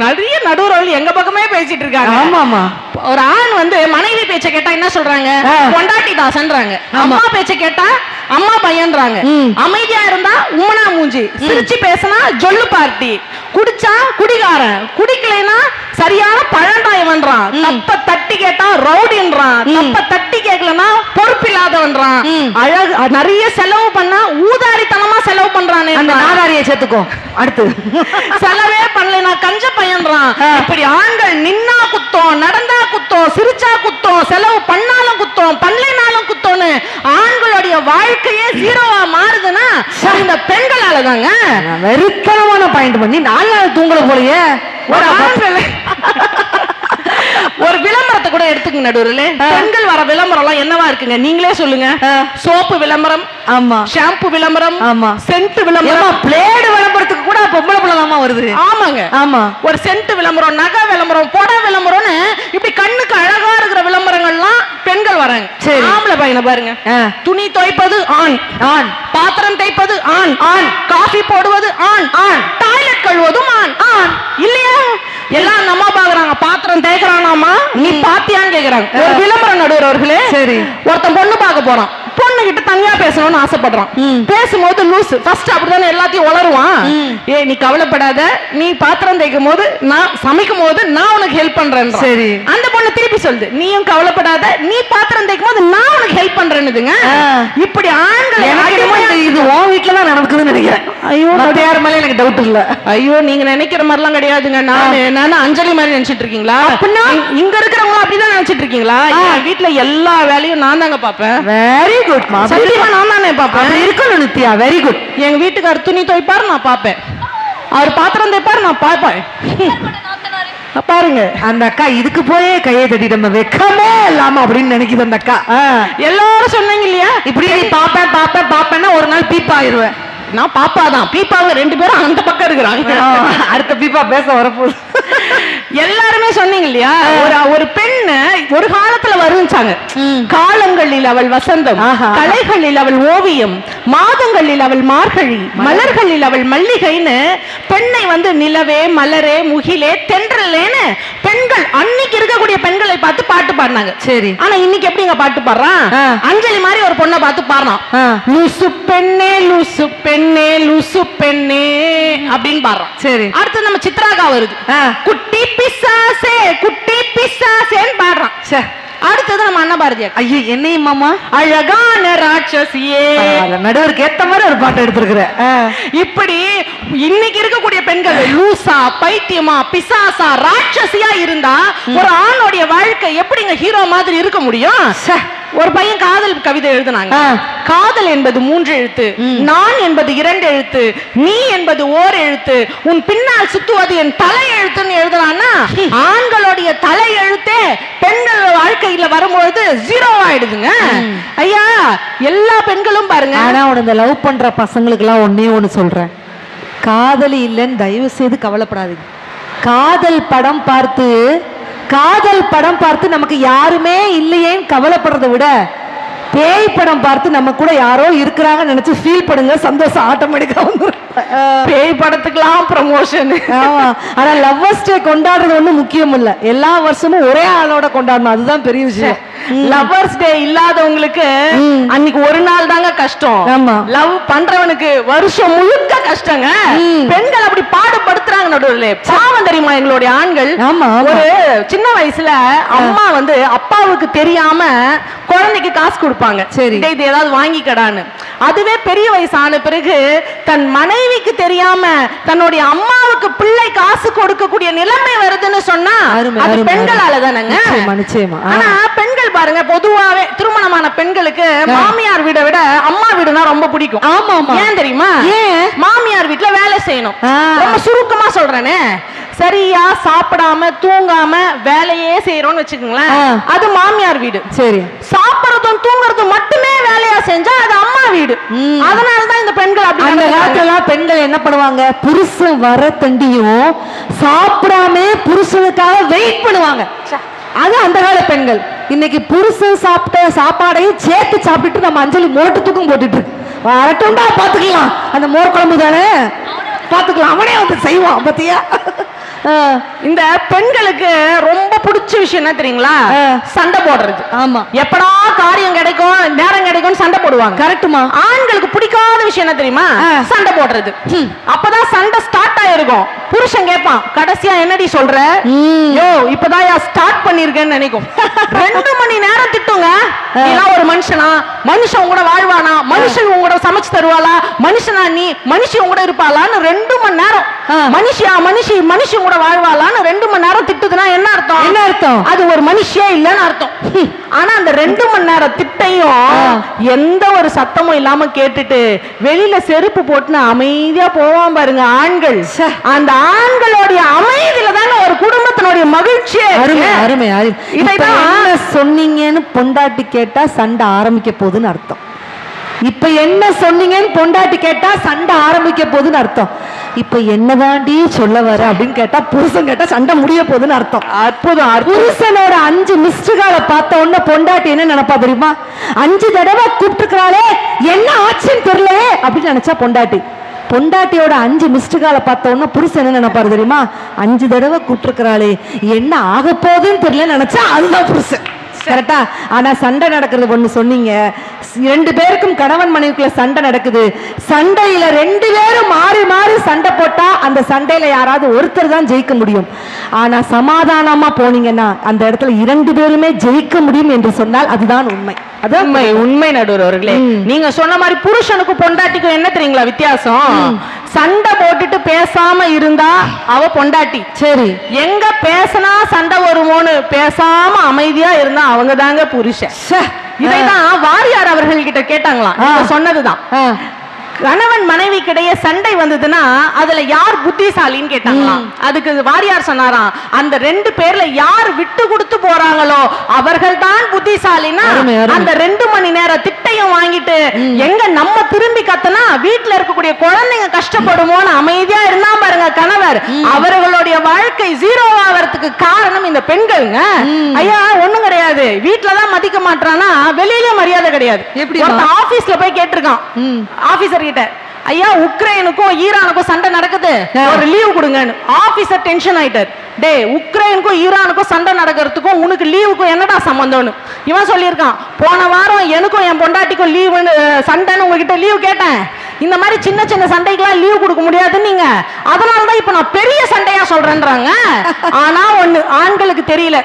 நிறைய நடுவர்கள் எங்க பக்கமே பேசிட்டு இருக்காங்க. ஆமாமா. ஒரு ஆண் வந்து மனைவி பேச்ச கேட்டா என்ன சொல்றாங்க? பொண்டாட்டி தாசன்றாங்க. அம்மா பேச்ச கேட்டா அம்மா பையன்றாங்க. அமைதியா இருந்தா உம்மனா மூஞ்சி, சிரிச்சு பேசினா ஜொல்லு பார்ட்டி, குடிச்சா குடிகாரன், குடிக்கலைன்னா சரியான பழண்டாயவன்றான், தப்ப தட்டி கேட்டா ரவுடின்றான், தப்ப தட்டி கேட்கலன்னா பொறுப்பில்லாதவன்றான், அழகு நிறைய செலவு பண்ணா ஊதாரித்தனமா செலவு பண்றானே, அந்த நாதாரியை சேர்த்துக்கோ. அடுத்து செலவே பண்ணலைன்னா கஞ்ச பையன்றான். இப்படி ஆண்கள் நின்னா குத்தம், நடந்தா குத்தம், சிரிச்சா குத்தம், செலவு பண்ணாலும் குத்தம், பண்ணலைனாலும் குத்தம்னு ஆண்களுடைய வாழ்க்கையே 0வா மாறுதுன்னா இந்த பெண்களால தாங்க. வெறுத்தனமான பாயிண்ட் பண்ணி 4 நாள் தூங்கல போலயே. ஒரு ஆண்கள் ஒரு விளம்பரத்தை கூட எடுத்துக்க நடுவர்களே, பெண்கள் வர விளம்பரம் எல்லாம் என்னவா இருக்குங்க? நீங்களே சொல்லுங்க. சோப்பு விளம்பரம், ஆமா, ஷாம்பு விளம்பரம், ஆமா, சென்ட் விளம்பரம், பிளேடு விளம்பரத்துக்கு கூட பொம்பளை பிள்ளைதாமா வருது. ஆமாங்க, ஆமா. ஒரு சென்ட் விளம்பரம், நகை விளம்பரம், புடவை விளம்பரம்னு இப்படி கண்ணுக்கு அழகா இருக்கிற விளம்பரங்கள்லாம் பெண்கள் வராங்க. ஆம்பளை பையனை பாருங்க, துணி துவைப்பது ஆண், ஆண், பாத்திரம் தேய்ப்பது ஆண், ஆண், காஃபி போடுவது ஆண், ஆண், டாய்லெட் கழுவதும் ஆண், ஆண். இல்லையா? எல்லாம் நம்ம பாக்குறாங்க. பாத்திரம் தேய்க்கிறானாமா, நீ பாத்தியான்னு கேக்குறாங்க. ஒரு விளம்பரம் நடுவர்களே, சரி, ஒருத்தன் பொண்ணு பார்க்க போறான், பொண்ணு கிட்ட தனியா பேசணும்னு ஆசைப்படுறான். பேசும்போது லூஸ் ஃபர்ஸ்ட் அப்படிதானே எல்லாத்தையும் உளருவான். நீ கவலைப்படாத, நீ பாத்திரம் தேய்க்கும் போது நான் சமைக்கும் போது நான் உனக்கு ஹெல்ப் பண்றேன். சரி, அந்த பொண்ணு திருப்பி சொல்லுது, நீயும் கவலைப்படாத, நீ பாத்திரம் தேய்க்கும் போது நான் உனக்கு ஹெல்ப் பண்றேன்னுதுங்க. இப்படி ஆண்கள் இது உன் வீட்டுல தான் நடக்குதுன்னு நினைக்கிறேன். ஐயோ, யார் மேல எனக்கு டவுட் இல்ல. ஐயோ, நீங்க நினைக்கிற மாதிரி எல்லாம் கிடையாதுங்க. நான் அஞ்சலி மாதிரி நினைச்சிட்டு இருக்கீங்களா? இங்க இருக்கிறவங்க அப்படிதான் நினைச்சிட்டு இருக்கீங்களா? வீட்டுல எல்லா வேலையும் நான் தாங்க பாப்பேன். வெரி குட் மா. சத்தியமா நான் தானே பாப்பேன். இருக்கணும் நித்யா, வெரி குட். எங்க வீட்டுக்காரர் துணி துவைப்பாரு, நான் பாப்பேன். அவர் பாத்திரம் தேய்ப்பாரு, நான் பாப்பேன். பாருங்க, அந்த அக்கா இதுக்கு போயே கையை தட்டிட்டு நம்ம வெக்கமே இல்லாம அப்படின்னு நினைக்குது அந்த அக்கா. எல்லாரும் சொன்னீங்க இல்லையா, இப்படி நீ பாப்பேன் பாப்பேன் பாப்பேன்னா ஒரு நாள் பீப்பா ஆயிருவேன். நான் பாப்பா தான், பீப்பாங்க 2 பேரும் அந்த பக்கம் இருக்கிறாங்க. அடுத்த பீப்பா பேச வரப்போகுது. எல்லாருமே சொன்னீங்க இல்லையா, ஒரு பெண்ணு ஒரு காலத்துல வருஞ்சாங்க. காலங்களில் அவள் வசந்தம், கலைகளில் அவள் ஓவியம், மாதங்களில் அவள் மார்கழி, மலர்களில் அவள் மல்லிகைன்னு பெண்ணை வந்து நிலவே, மலரே, முகிலே, தென்றலேன்னு பெண்கள் அன்னைக்கு இருக்கக்கூடிய பெண்களை பார்த்து பாட்டு பாடினாங்க. சரி, ஆனா இன்னைக்கு எப்படிங்க பாட்டு பாடுறான்? அஞ்சலி மாதிரி ஒரு பொண்ணை பார்த்து பாடுறான். லூசு பெண்ணே, லூசு பெண்ணே, லூசு லுசு பெண்ணே அப்படின்னு பாடுறோம். சரி. அடுத்து நம்ம சித்ராகா வருது, குட்டி பிசாசே குட்டி பிசாசேன்னு பாடுறான். அடுத்தது நம்ம அண்ணா பாரதியா, ஐயோ என்னையும் மாமா அழகான ராட்சசியே, நடுவருக்கு ஏத்த மாதிரி ஒரு பாட்டு எடுத்திருக்கிற. இப்படி இன்னைக்கு இருக்கக்கூடிய பெண்கள் லூசா, பைத்தியமா, பிசாசா, ராட்சசியா இருந்தா ஒரு ஆணோடைய வாழ்க்கை எப்படிங்க ஹீரோ மாதிரி இருக்க முடியும்? ஒரு பையன் காதல் கவிதை எழுதுனாங்க. காதல் என்பது 3 எழுத்து, நான் என்பது 2 எழுத்து, நீ என்பது 1 எழுத்து, உன் பின்னால் சுத்துவது என் தலை எழுத்துன்னு எழுதுறான்னா ஆண்களுடைய தலை எழுத்தே பெண்கள் வாழ்க்கையில வரும்போது 0 ஆயிடுதுங்க. ஐயா எல்லா பெண்களும் பாருங்க. ஆனா இந்த லவ் பண்ற பசங்களுக்கு எல்லாம் ஒண்ணு சொல்றேன், காதலி இல்லைன்னு தயவு செய்து கவலைப்படாதீங்க. காதல் படம் பார்த்து நமக்கு யாருமே இல்லையேன்னு கவலைப்படுறதை விட பேய் படம் பார்த்து நம்ம கூட யாரோ இருக்கிறாங்கன்னு நினைச்சு ஃபீல் பண்ணுங்க, சந்தோஷம் ஆட்டோமேட்டிக்கா வந்துடும். பேய் படத்துக்குலாம் ப்ரமோஷன். ஆனா லவ்வர்ஸ் டே கொண்டாடுறது ஒண்ணும் முக்கியம் இல்ல, எல்லா வருஷமும் ஒரே ஆளோட கொண்டாடணும், அதுதான் பெரிய விஷயம். லவ்வர்ஸ் டே இல்லாதவங்களுக்கு அன்னைக்கு ஒரு நாள் தாங்க கஷ்டம், லவ் பண்றவனுக்கு வருஷம் முழுக்க கஷ்டங்க. பெண்கள் அப்படி பாடுபடுத்துறாங்க நடுவுல, பாவம் தெரியுமா எங்களுடைய ஆண்கள். ஒரு சின்ன வயசுல அம்மா வந்து அப்பாவுக்கு தெரியாம குழந்தைக்கு காசு கொடுப்பாங்க, சரி இது ஏதாவது வாங்கிக்கடான்னு. அதுவே பெரிய வயசு ஆன பிறகு தன் மனைவிக்கு தெரியாம தன்னுடைய அம்மாவுக்கு பிள்ளை காசு கொடுக்கக்கூடிய நிலைமை வருதுன்னு சொன்னா அது பெண்களால தானங்க. ஆனா பெண்கள் பாருங்க, பொதுவாவே திருமணமான பெண்களுக்கு மாமியார் வீடை விட அம்மா வீடுனா ரொம்ப பிடிக்கும். ஆமா, ஏன் தெரியுமா? மாமியார் வீட்டுல வேலை செய்யணும். ரொம்ப சுருக்கமா சொல்றேனே, சரியா சாப்பிடாம தூங்காம வேலையே செய்யறோம்னு வச்சுக்கோங்களேன், அது மாமியார் வீடு. சரி, சாப்பிடறதும் தூங்குறதும் மட்டுமே வேலையா செஞ்சா அது அம்மா வீடு. அதனாலதான் இந்த பெண்கள் அப்படி. அந்த காலத்துல பெண்கள் என்ன பண்ணுவாங்க, புருஷன் வர தண்டியும் சாப்பிடாம புருஷனுக்காக வெயிட் பண்ணுவாங்க. அது அந்த கால பெண்கள். இன்னைக்கு புருஷன் சாப்பிட்ட சாப்பாடையும் சேர்த்து சாப்பிட்டு நம்ம அஞ்சலி மோட்டு தூக்கம் போட்டுட்டு வரட்டும்டா, பாத்துக்கலாம், அந்த மோர் குழம்பு தானே பாத்துக்கலாம், அவனே வந்து செய்வான் பத்தியா. இந்த பெண்களுக்கு ரொம்ப பிடிச்ச விஷயம் என்ன தெரியுங்களா? சண்டை போடுறது. ஆமா, எப்படா காரியம் கிடைக்கும் நேரம் கிடைக்கும் சண்டை போடுவாங்க. கரெக்டுமா? ஆண்களுக்கு பிடிக்காத விஷயம் என்ன தெரியுமா? சண்டை போடுறது. அப்பதான் சண்டை ஸ்டார்ட் ஆயிருக்கும். புருஷன் கேட்பான், கடைசியா என்னடி சொல்ற? யோ இப்பதான் ஸ்டார்ட் பண்ணிருக்கேன்னு நினைக்கும். 2 மணி நேரம் திட்டுங்க. இதெல்லாம் ஒரு மனுஷனா? மனுஷன் கூட வாழ்வானா? மனுஷன் உங்களோட சமைச்சு தருவாளா? மனுஷனா நீ? மனுஷி உங்களோட இருப்பாளான்னு 2 மணி நேரம். மனுஷியா மனுஷி கூட வாழ்வாளான்னு 2 மணி நேரம் திட்டுதுன்னா என்ன அர்த்தம்? என்ன அர்த்தம்? அது ஒரு மனுஷியே இல்லைன்னு அர்த்தம். ஆனா அந்த 2 மணி நேரம் திட்டையும் எந்த ஒரு சத்தமும் இல்லாம கேட்டுட்டு வெளியில செருப்பு போட்டுன்னு அமைதியா போவான் பாருங்க ஆண்கள். அந்த ஆண்களுடைய அமைதியில தானே ஒரு குடும்பத்தினுடைய மகிழ்ச்சியே. அருமை. இதைதான் சொன்னீங்கன்னு பொண்டாட்டி கேட்டா சண்டை ஆரம்பிக்க போகுதுன்னு அர்த்தம். இப்ப என்ன சொன்னீங்கன்னு பொண்டாட்டி கேட்டா சண்டை ஆரம்பிக்க போகுதுன்னு அர்த்தம். இப்ப என்னதாண்டி சொல்ல வர அப்படின்னு கேட்டா புருஷன் கேட்டா சண்டை முடிய போகுதுன்னு அர்த்தம். அற்புதம். புருஷனோட 5 மிஸ்டு காலை பார்த்த உடனே பொண்டாட்டி என்ன நினைப்பா தெரியுமா? 5 தடவை கூப்பிட்டுருக்காளே, என்ன ஆச்சுன்னு தெரியல அப்படின்னு நினைச்சா பொண்டாட்டியோட 5 மிஸ்டு காலை பார்த்த உடனே புருஷன் என்ன நினைப்பாரு தெரியுமா? 5 தடவை கூப்பிட்டுருக்காளே, என்ன ஆக போகுதுன்னு தெரியல நினைச்சா அதுதான் புருஷன். கரெக்டா? ஆனா சண்டை நடக்கிறது ஒண்ணு சொன்னீங்க, 2 பேருக்கும் கணவன் மனைவிக்குள்ள சண்டை நடக்குது. சண்டையில 2 பேரும் மாறி மாறி சண்டை போட்டா அந்த சண்டையில யாராவது ஒருத்தர் தான் ஜெயிக்க முடியும். ஆனா சமாதானமா போனீங்கன்னா அந்த இடத்துல 2 பேருமே ஜெயிக்க முடியும் என்று சொன்னால் அதுதான் உண்மை. அதான் உண்மை நடுவர் அவர்களே. நீங்க சொன்ன மாதிரி புருஷனுக்கும் பொண்டாட்டிக்கும் என்ன தெரியுங்களா வித்தியாசம்? சண்டை போட்டுட்டு பேசாம இருந்தா அவ பொண்டாட்டி. சரி, எங்க பேசினா சண்டை வருமோன்னு பேசாம அமைதியா இருந்தா அவங்க தாங்க புருஷன். இதைதான் வாரியார் அவர்கள் கிட்ட கேட்டாங்களாம், சொன்னதுதான். கணவன் மனைவி கிடையே சண்டை வந்ததுன்னா அதுல யார் புத்திசாலின்னு கேட்டாங்களாம். அதுக்கு வாரியார் சொன்னாராம், அந்த 2 பேர்ல யார் விட்டு கொடுத்து போறாங்களோ அவர்கள் தான் புத்திசாலின்னா அந்த 2 மணி நேரம் திட்டையும் வாங்கிட்டு எங்க நம்ம திரும்பி கத்தனா வீட்டுல இருக்கக்கூடிய குழந்தைங்க கஷ்டப்படுமோன்னு அமைதியா இருந்தா பாருங்க கணவர், அவர்களுடைய வாழ்க்கை 0 ஆகிறதுக்கு காரணம் இந்த பெண்கள்ங்க. ஐயா ஒண்ணும் கிடையாது, வீட்டுலதான் மதிக்க மாட்டானா வெளியில மரியாதை கிடையாது. ஆபீஸ்ல போய் கேட்டிருக்கான் ஆபீசர் கிட்ட, ஐயா உக்ரைனுக்கும் ஈரானுக்கும் சண்டை நடக்குது, ஒரு லீவ் கொடுங்கன்னு. ஆபீசர் டென்ஷன் ஆயிட்டார். டே உக்ரைனுக்கும் ஈரானுக்கும் சண்டை நடக்கிறதுக்கும் உனக்கு லீவுக்கும் என்னடா சம்பந்தம்னு இவன் சொல்லியிருக்கான். போன வாரம் எனக்கும் என் பொண்டாட்டிக்கும் லீவு சண்டைன்னு உங்ககிட்ட லீவ் கேட்டேன், இந்த மாதிரி சின்ன சின்ன சண்டைக்கெல்லாம் லீவ் கொடுக்க முடியாதுன்னு நீங்க, அதனாலதான் இப்ப நான் பெரிய சண்டையா சொல்றேன்றாங்க. ஆனா ஒண்ணு ஆண்களுக்கு தெரியல,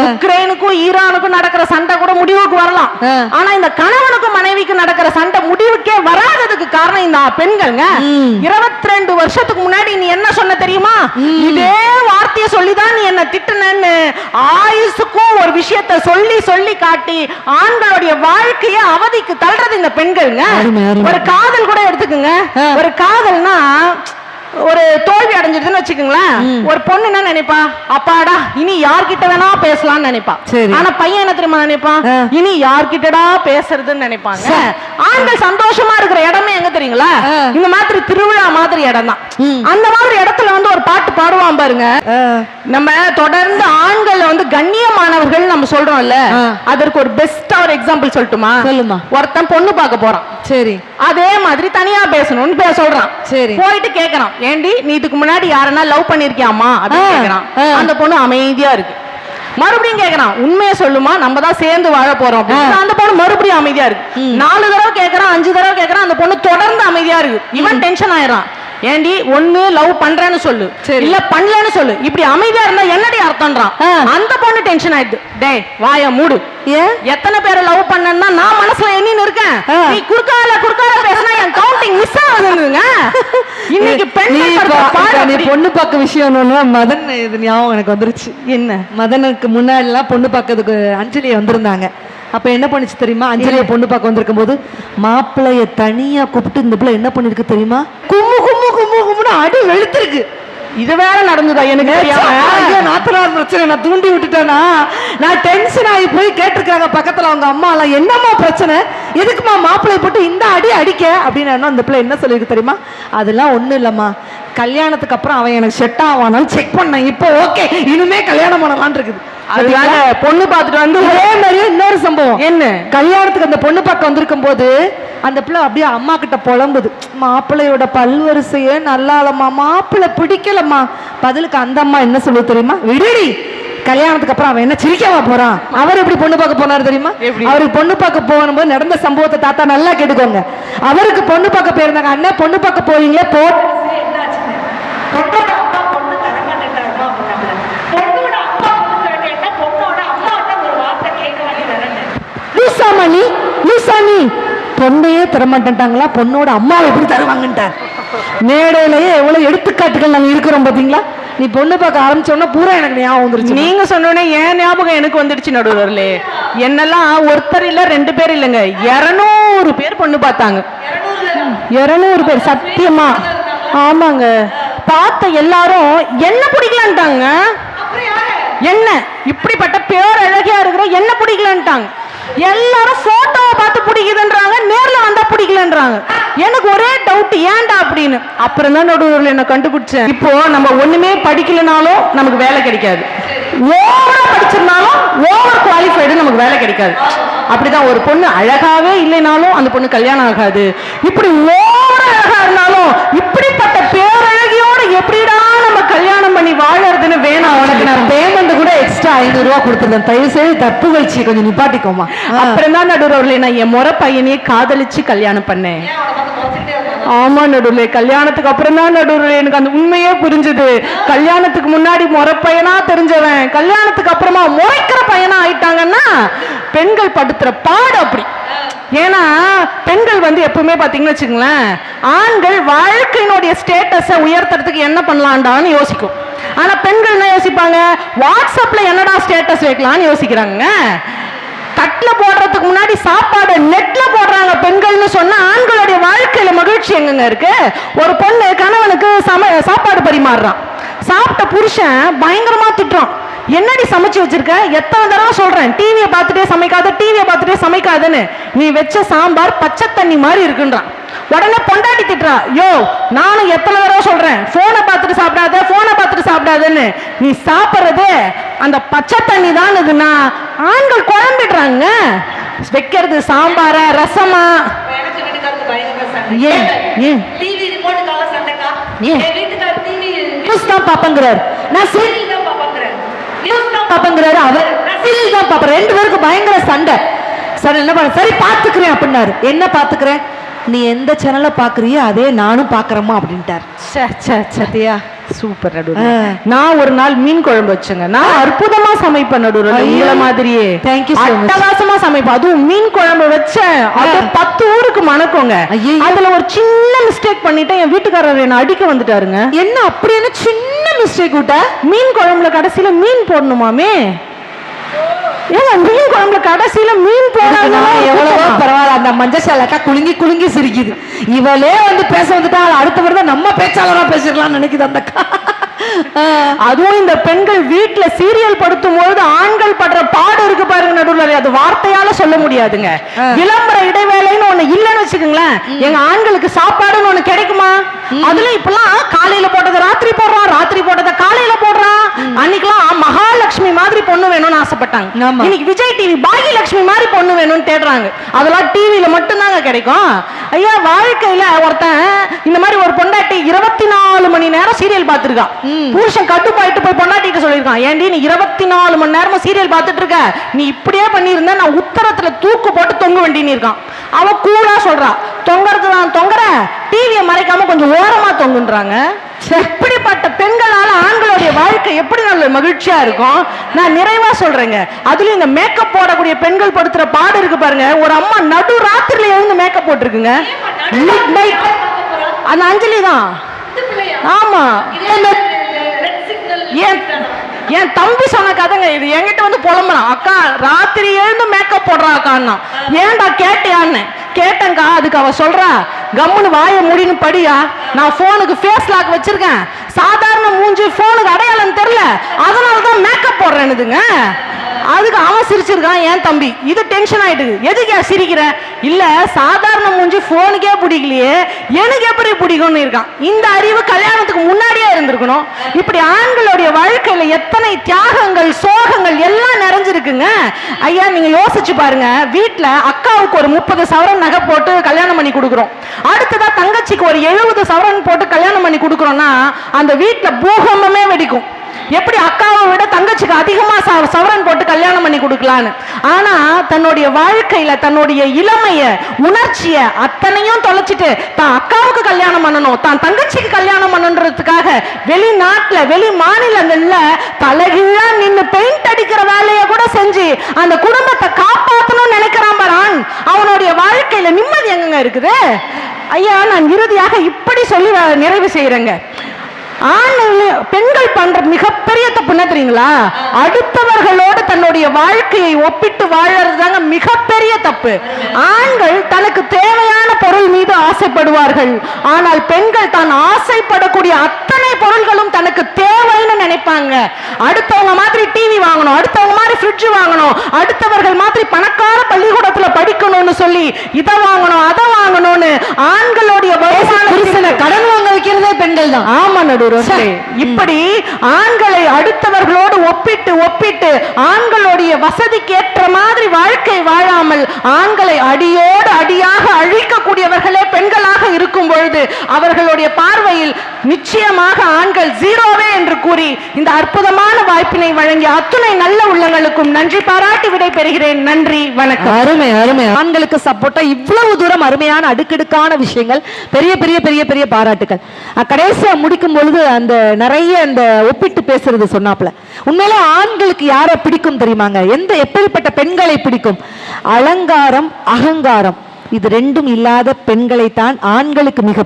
உக்ரைனுக்கும் ஈரானுக்கும் நடக்கிற சண்டை கூட முடிவுக்கு வரலாம். ஆனா இந்த கணவனுக்கும் மனைவிக்கு நடக்கிற சண்டை முடிவுக்கே வராததுக்கு காரணம் இந்த பெண்கள்ங்க. 22 வருஷத்துக்கு முன்னாடி நீ என்ன சொன்ன தெரியுமா? இதே வார்த்தையை சொல்லிதான் நீ என்ன திட்டுனன்னு ஆயுசுக்கும் ஒரு விஷயத்தை சொல்லி சொல்லி காட்டி ஆண்களுடைய வாழ்க்கைய அவதிக்கு தள்ளுறது இந்த பெண்கள்ங்க. ஒரு காதல் கூட எடுத்துக்குங்க. ஒரு காதல்னா ஒரு தோல்வி அடைஞ்சிருதுன்னு வச்சுக்கோங்களேன். ஒரு பொண்ணு என்ன நினைப்பா, அப்பாடா இனி யார்கிட்ட வேணா பேசலாம்னு நினைப்பா. ஆனா பையன் என்ன தெரியுமா நினைப்பான், இனி யார்கிட்டடா பேசுறதுன்னு நினைப்பாங்க. ஆண்கள் சந்தோஷமா இருக்கிற இடமே எங்க தெரியுங்களா? இந்த மாதிரி திருவிழா மாதிரி இடம் தான். அந்த மாதிரி இடத்துல வந்து ஒரு பாட்டு பாடுவான் பாருங்க. நம்ம தொடர்ந்து ஆண்கள் வந்து கண்ணியமானவர்கள் நம்ம சொல்றோம்ல, அதற்கு ஒரு பெஸ்டா ஒரு எக்ஸாம்பிள் சொல்லட்டுமா? சொல்லுமா. ஒருத்தன் பொண்ணு பார்க்க போறான், சரி, அதே மாதிரி தனியா பேசணும்னு சொல்றான். சரி, போயிட்டு கேக்குறான், ஏண்டி நீ இதுக்கு முன்னாடி யாரனா லவ் பண்ணிருக்கியாமா அப்படின்னு கேக்குறான். அந்த பொண்ணு அமைதியா இருக்கு. மறுபடியும் கேக்குறான், உண்மையை சொல்லுமா, நம்ம தான் சேர்ந்து வாழ போறோம். அந்த பொண்ணு மறுபடியும் அமைதியா இருக்கு. 4 தடவை கேக்குறான், 5 தடவை கேக்குறான், அந்த பொண்ணு தொடர்ந்து அமைதியா இருக்கு. இவன் டென்ஷன் ஆயிடுறான். ஏண்டி ஒண்ணு லவ் பண்றேன்னு சொல்லு, இல்ல பண்ணலன்னு சொல்லு, இப்படி அமைதியா இருந்தா என்னடி அர்த்தம்ன்றான். அந்த பொண்ணு டென்ஷன் ஆயிடுது. டேய் வாய மூடு, எத்தனை பேரை லவ் பண்ணா நான் மனசுல எண்ணின்னு இருக்கேன், நீ குறுக்கால பேசினா என் கவுண்டிங் மிஸ் ஆகுதுங்க. இன்னைக்கு நீ பொண்ணு பார்க்க விஷயம் மதன் இது ஞாபகம் எனக்கு வந்துருச்சு. என்ன, மதனுக்கு முன்னாடி எல்லாம் பொண்ணு பார்க்கறதுக்கு அஞ்சலி வந்திருந்தாங்க. அப்ப என்ன பண்ணுச்சு தெரியுமா? அஞ்சலிய பொண்ணு பார்க்க வந்திருக்கும் போது மாப்பிள்ளைய தனியா கூப்பிட்டு இந்த பிள்ளை என்ன பண்ணிருக்கு தெரியுமா? கும்மு கும்மு கும்மு கும்முன்னு அடி வெளுத்திருக்கு. இது வேற நடந்ததா எனக்கு தெரியாம? நாத்தனார் பிரச்சனை நான் தூண்டி விட்டுட்டேனா? நான் டென்ஷன் ஆகி போய் கேட்டிருக்காங்க பக்கத்துல அவங்க அம்மா எல்லாம், என்னம்மா பிரச்சனை, எதுக்குமா மாப்பிள்ளைய போட்டு இந்த அடி அடிக்க அப்படின்னு. அந்த பிள்ளை என்ன சொல்லிருக்கு தெரியுமா? அதெல்லாம் ஒண்ணும் இல்லம்மா, கல்யாணத்துக்கு அப்புறம் அவன் எனக்கு செட் ஆவானாலும் செக் பண்ணேன், இப்போ ஓகே, இனிமே கல்யாணம் பண்ணலான் இருக்குது. அதுக்காக பொண்ணு பார்த்துட்டு வந்து ஒரே மாதிரியே இன்னொரு சம்பவம். என்ன, கல்யாணத்துக்கு அந்த பொண்ணு பார்க்க வந்திருக்கும் போது அந்த பிள்ளை அப்படியே அம்மா கிட்ட புலம்புது, மாப்பிள்ளையோட பல்வரிசையே நல்லா இல்லம்மா, மாப்பிள்ளை பிடிக்கலம்மா. பதிலுக்கு அந்த அம்மா என்ன சொல்லுது தெரியுமா? விடுடி, கல்யாணத்துக்கு அப்புறம் அவன் என்ன சிரிக்கவா போறான்? அவர் எப்படி பொண்ணு பார்க்க போனாரு தெரியுமா? அவருக்கு பொண்ணு பார்க்க போகும்போது நடந்த சம்பவத்தை தாத்தா நல்லா கேட்டுக்கோங்க. அவருக்கு பொண்ணு பார்க்க போயிருந்தாங்க. அண்ணன் பொண்ணு பார்க்க போறீங்களே, பொண்ணையே தரமாட்டாங்களா, பொண்ணோட அம்மாவை எப்படி தருவாங்கன்ட்டார். மேடையிலேயே எவ்வளவு எடுத்துக்காட்டுகள் நாங்க இருக்கிறோம் பாத்தீங்களா? நீ பொண்ணு பார்க்க ஆரம்பிச்சோன்னா பூரா எனக்கு ஞாபகம் வந்துருச்சு. நீங்க சொன்னோன்னே ஏன் ஞாபகம் எனக்கு வந்துடுச்சு நடுவர்களே. என்னெல்லாம் ஒருத்தர் இல்ல 2 பேர் இல்லைங்க, 200 பேர் பொண்ணு பார்த்தாங்க. 200 பேர் சத்தியமா. ஆமாங்க, பார்த்த எல்லாரும் என்ன பிடிக்கலான்ட்டாங்க. என்ன இப்படிப்பட்ட பேர் அழகியா இருக்கிற என்ன பிடிக்கலான்ட்டாங்க. எல்லாரும் போட்டோவை பார்த்து பிடிக்குதுன்றாங்க, நேர்ல வந்தா பிடிக்கலன்றாங்க. எனக்கு ஒரே டவுட், ஏன்டா அப்படின்னு. அப்புறம் தான் நடுவர்கள் என்ன கண்டுபிடிச்சேன். இப்போ நம்ம ஒண்ணுமே படிக்கலனாலும் நமக்கு வேலை கிடைக்காது, ஓவரா படிச்சிருந்தாலும் ஓவர் குவாலிஃபைடு நமக்கு வேலை கிடைக்காது. அப்படிதான் ஒரு பொண்ணு அழகாவே இல்லைனாலும் அந்த பொண்ணு கல்யாணம் ஆகாது. இப்படி ஓவரா அழகா இருந்தாலும் இப்படிப்பட்ட பேரழகியோட எப்படிடா நம்ம கல்யாணம் பண்ணி வாழறதுன்னு வேணாம். உனக்கு நான் பேமெண்ட் கூட எக்ஸ்ட்ரா 500 ரூபா கொடுத்துருந்தேன், தயவு செய்து தப்பு கழிச்சு கொஞ்சம் நிப்பாட்டிக்கோமா. அப்புறம் தான் நடுவர்களே நான் என் முறை பையனையே காதலிச்சு கல்யாணம் பண்ணேன். ஆமா நடுவர்களே, கல்யாணத்துக்கு அப்புறம் தான் நடுவர்களே எனக்கு அந்த உண்மையே புரிஞ்சுது. கல்யாணத்துக்கு முன்னாடி முறை பையனா தெரிஞ்சவன் கல்யாணத்துக்கு அப்புறமா முறைக்கிற பையனா ஆயிட்டாங்கன்னா பெண்கள் படுத்துற பாடு அப்படி. ஏன்னா பெண்கள் வந்து எப்பவுமே பாத்தீங்கன்னு வச்சுங்களேன், ஆண்கள் வாழ்க்கையினுடைய ஸ்டேட்டஸை உயர்த்துறதுக்கு என்ன பண்ணலாம்டான்னு யோசிக்கும். ஆனா பெண்கள் என்ன யோசிப்பாங்க, வாட்ஸ்அப்ல என்னடா ஸ்டேட்டஸ் வைக்கலாம்னு யோசிக்கிறாங்க. தட்டுல போடுறதுக்கு முன்னாடி சாப்பாடு நெட்ல போடுறாங்க பெண்கள்னு சொன்னா ஆண்களுடைய வாழ்க்கையில மகிழ்ச்சி எங்கங்க இருக்கு? ஒரு பொண்ணு கணவனுக்கு சாப்பாடு பரிமாறுறான், சாப்பிட்ட புருஷன் பயங்கரமா திட்டுறான், என்னடி சமைச்சு வச்சிருக்க, எத்தனை தடவை சொல்றேன் டிவியை பார்த்துட்டே சமைக்காத, டிவியை பார்த்துட்டே சமைக்காதுன்னு, நீ வச்ச சாம்பார் பச்சை தண்ணி மாதிரி இருக்குன்றான். உடனே பொண்டாட்டி திட்டுறா, யோ நானும் எத்தனை தடவை சொல்றேன் போனை பார்த்துட்டு சாப்பிடாத, போனை பார்த்துட்டு சாப்பிடாதுன்னு, நீ சாப்பிடுறது அந்த பச்சை தண்ணி தான். இதுன்னா ஆண்கள் குழம்பிடுறாங்க, வைக்கிறது சாம்பார ரசமா. அவர் 2 பேருக்கு பயங்கர சண்டை. சரி என்ன பண்ண, சரி பாத்துக்கிறேன் அப்படின்னாரு. என்ன பாத்துக்கிறேன், நீ எந்த சேனலை பாக்குறியோ அதே நானும் பாக்குறேம்மா அப்படின்ட்டார். சத்தியா சூப்பர் நடுவர். நான் ஒரு நாள் மீன் குழம்பு வச்சேங்க. நான் அற்புதமா சமைப்பேன் நடுவர், உங்கள மாதிரியே. Thank you so much. அட்டகாசமா சமைப்பேன். அதுவும் மீன் குழம்பு வச்சேன், அது 10 ஊருக்கு மணக்குங்க. அதுல ஒரு சின்ன மிஸ்டேக் பண்ணிட்டேன், என் வீட்டுக்காரர் என்ன அடிக்க வந்துட்டாருங்க. என்ன அப்படி என்ன சின்ன மிஸ்டேக் விட்ட? மீன் குழம்புல கடைசியில மீன் போடணுமாமே. ஏங்க மீன் குழம்புல கடைசியில மீன் போடாம எவ்வளவோ பரவாயில்ல, அந்த மஞ்சள் குலுங்கி குலுங்கி சிரிக்குது. இவளே வந்து பேச வந்துட்டா அடுத்த வருடம் நம்ம பேச்சாளரா பேசிடலாம்னு நினைக்குது அந்த அக்கா. அதுவும் இந்த பெண்கள் வீட்டுல சீரியல் படுத்தும் பொழுது ஆண்கள் படுற பாடு இருக்கு பாருங்க நடுவுல, அது வார்த்தையால சொல்ல முடியாதுங்க. விளம்பர இடைவேளைன்னு ஒண்ணு இல்லைன்னு வச்சுக்கோங்களேன், எங்க ஆண்களுக்கு சாப்பாடுன்னு ஒண்ணு கிடைக்குமா? அதுல இப்பெல்லாம் காலையில போட்டதை ராத்திரி போடுறான், ராத்திரி போட்டதை காலையில போடுறான். அன்னைக்கெல்லாம் மகாலட்சுமி மாதிரி பொண்ணு வேணும்னு ஆசைப்பட்டாங்க. இன்னைக்கு விஜய் டிவி பாகியலட்சுமி மாதிரி பொண்ணு வேணும்னு தேடுறாங்க. அதெல்லாம் டிவியில மட்டும்தாங்க கிடைக்கும். ஐயா, வாழ்க்கையில ஒருத்தன் இந்த மாதிரி ஒரு பொண்டாட்டி 24 மணி நேரம் சீரியல் பார்த்திருக்கான். புருஷன் கட்டுப்பாயிட்டு போய் பொண்டாட்டிட்டு சொல்லியிருக்கான், ஏண்டி நீ 24 மணி நேரமா சீரியல் பார்த்துட்டு இருக்க, நீ இப்படியே பண்ணியிருந்த நான் உத்தரத்துல தூக்கு போட்டு தொங்க வேண்டின்னு இருக்கான். அவ கூடா சொல்றா, தொங்கறது நான் தொங்குறேன், டிவியை மறைக்காம கொஞ்சம் ஓரமா தொங்குன்றாங்க. இப்படிப்பட்ட பெண்களால ஆண்களுடைய வாழ்க்கை எப்படி நல்ல மகிழ்ச்சியா இருக்கும். நான் நிறைவா சொல்றேங்க. அதுலயும் இந்த மேக்கப் போடக்கூடிய பெண்கள் படுத்துற பாடு இருக்கு பாருங்க. ஒரு அம்மா நடு ராத்திரில எழுந்து மேக்கப் போட்டிருக்குங்க. அந்த அஞ்சலி தான். ஆமா, என் தம்பி சொன்ன கதைங்க இது. என்கிட்ட வந்து புலம்புறான், அக்கா ராத்திரி எழுந்து மேக்கப் போடுறா அக்கான்னா. ஏன்டா கேட்டியான்னு கேட்டேங்கா. அதுக்கு அவ சொல்றா, கம்முன்னு வாய முடின்னு படியா, நான் போனுக்கு ஃபேஸ் லாக் வச்சிருக்கேன், சாதாரண மூஞ்சி போனுக்கு அடையாளம் தெரியல, அதனாலதான் மேக்கப் போடுறேன்னுதுங்க. அதுக்கு அவன் சிரிச்சிருக்கான் என் தம்பி. இது டென்ஷன் ஆயிட்டு, எதுக்கு சிரிக்கிற? இல்ல சாதாரண மூஞ்சி போனுக்கே பிடிக்கலையே, எனக்கு எப்படி பிடிக்கும்னு இருக்கான். இந்த அறிவு கல்யாணத்துக்கு முன்னாடியே இருந்திருக்கணும். இப்படி ஆண்களுடைய வாழ்க்கையில எத்தனை தியாகங்கள் சோகங்கள் எல்லாம் நிறைஞ்சிருக்குங்க. ஐயா, நீங்க யோசிச்சு பாருங்க. வீட்டுல அக்காவுக்கு ஒரு 30 சவரன் நகை போட்டு கல்யாணம் பண்ணி கொடுக்குறோம், அடுத்ததா தங்கச்சிக்கு ஒரு 70 சவரன் போட்டு கல்யாணம் பண்ணி கொடுக்குறோம்னா அந்த வீட்டுல பூகம்பமே வெடிக்கும். எப்படி அக்காவை விட தங்கச்சிக்கு அதிகமா சவரன் போட்டு கல்யாணம் பண்ணி கொடுக்கலான்னு. ஆனா தன்னுடைய வாழ்க்கையில தன்னுடைய இளமைய உணர்ச்சிய அத்தனையும் தொலைச்சிட்டு தான் அக்காவுக்கு கல்யாணம் பண்ணணும், தான் தங்கச்சிக்கு கல்யாணம் பண்ணணுன்றதுக்காக வெளிநாட்டுல வெளி மாநிலங்கள்ல தலைகீழா நின்னு பெயிண்ட் அடிக்கிற வேலையை கூட செஞ்சு அந்த குடும்பத்தை காப்பாற்றணும்னு நினைக்கிறான் பாரான். அவனுடைய வாழ்க்கையில நிம்மதி எங்க இருக்குது? ஐயா, நான் இறுதியாக இப்படி சொல்லி நிறைவு செய்யறேங்க. பெண்கள் பண்ற மிகப்பெரிய தப்பு என்ன தெரியுங்களா? அடுத்தவர்களோடு தன்னுடைய வாழ்க்கையை ஒப்பிட்டு வாழறதுதாங்க மிகப்பெரிய தப்பு. ஆண்கள் தனக்கு தேவையான பொருள் மீது ஆசைப்படுவார்கள், ஆனால் பெண்கள் தான் ஆசைப்படக்கூடிய அத்தனை பொருள்களும் தனக்கு தேவைன்னு நினைப்பாங்க. அடுத்தவங்க மாதிரி டிவி வாங்கணும், அடுத்தவங்க மாதிரி ஃப்ரிட்ஜ் வாங்கணும், அடுத்தவர்கள் மாதிரி பணக்கார பள்ளிக்கூடத்துல படிக்கணும்னு சொல்லி இதை வாங்கணும் அதை வாங்கணும்னு ஆண்களுடைய வயசான கடன் வாங்க வைக்கிறதே பெண்கள் தான். ஆமா நடுவர். இப்படி ஆண்களை அடுத்தவர்களோடு ஒப்பிட்டு ஒப்பிட்டு ஆண்களுடைய வசதிக்கு ஏற்ற மாதிரி வாழ்க்கை வாழாமல் ஆண்களை அடியோடு அடியாக அழிக்கக்கூடியவர்களே பெண்களாக இருக்கும் பொழுது அவர்களுடைய பார்வையில் நிச்சயமாக ஆண்கள் ஜீரோவே என்று கூறி இந்த அற்புதமான வாய்ப்பினை வழங்கிய அத்துணை நல்ல உள்ளங்களுக்கும் நன்றி பாராட்டி விடை பெறுகிறேன். நன்றி, வணக்கம். அருமை அருமை. ஆண்களுக்கு சப்போர்ட்டா இவ்வளவு தூரம் அருமையான அடுக்கடுக்கான விஷயங்கள், பெரிய பெரிய பெரிய பெரிய பாராட்டுகள். கடைசியா முடிக்கும் பொழுது அந்த நிறைய அந்த ஒப்பிட்டு பேசுறது சொன்னாப்ல, உண்மையில ஆண்களுக்கு யாரை பிடிக்கும் தெரியுமாங்க? எப்படிப்பட்ட பெண்களை பிடிக்கும்? அலங்காரம் அகங்காரம் இது ரெண்டும் இல்லாத பெண்களைத்தான் ஆண்களுக்கு மிக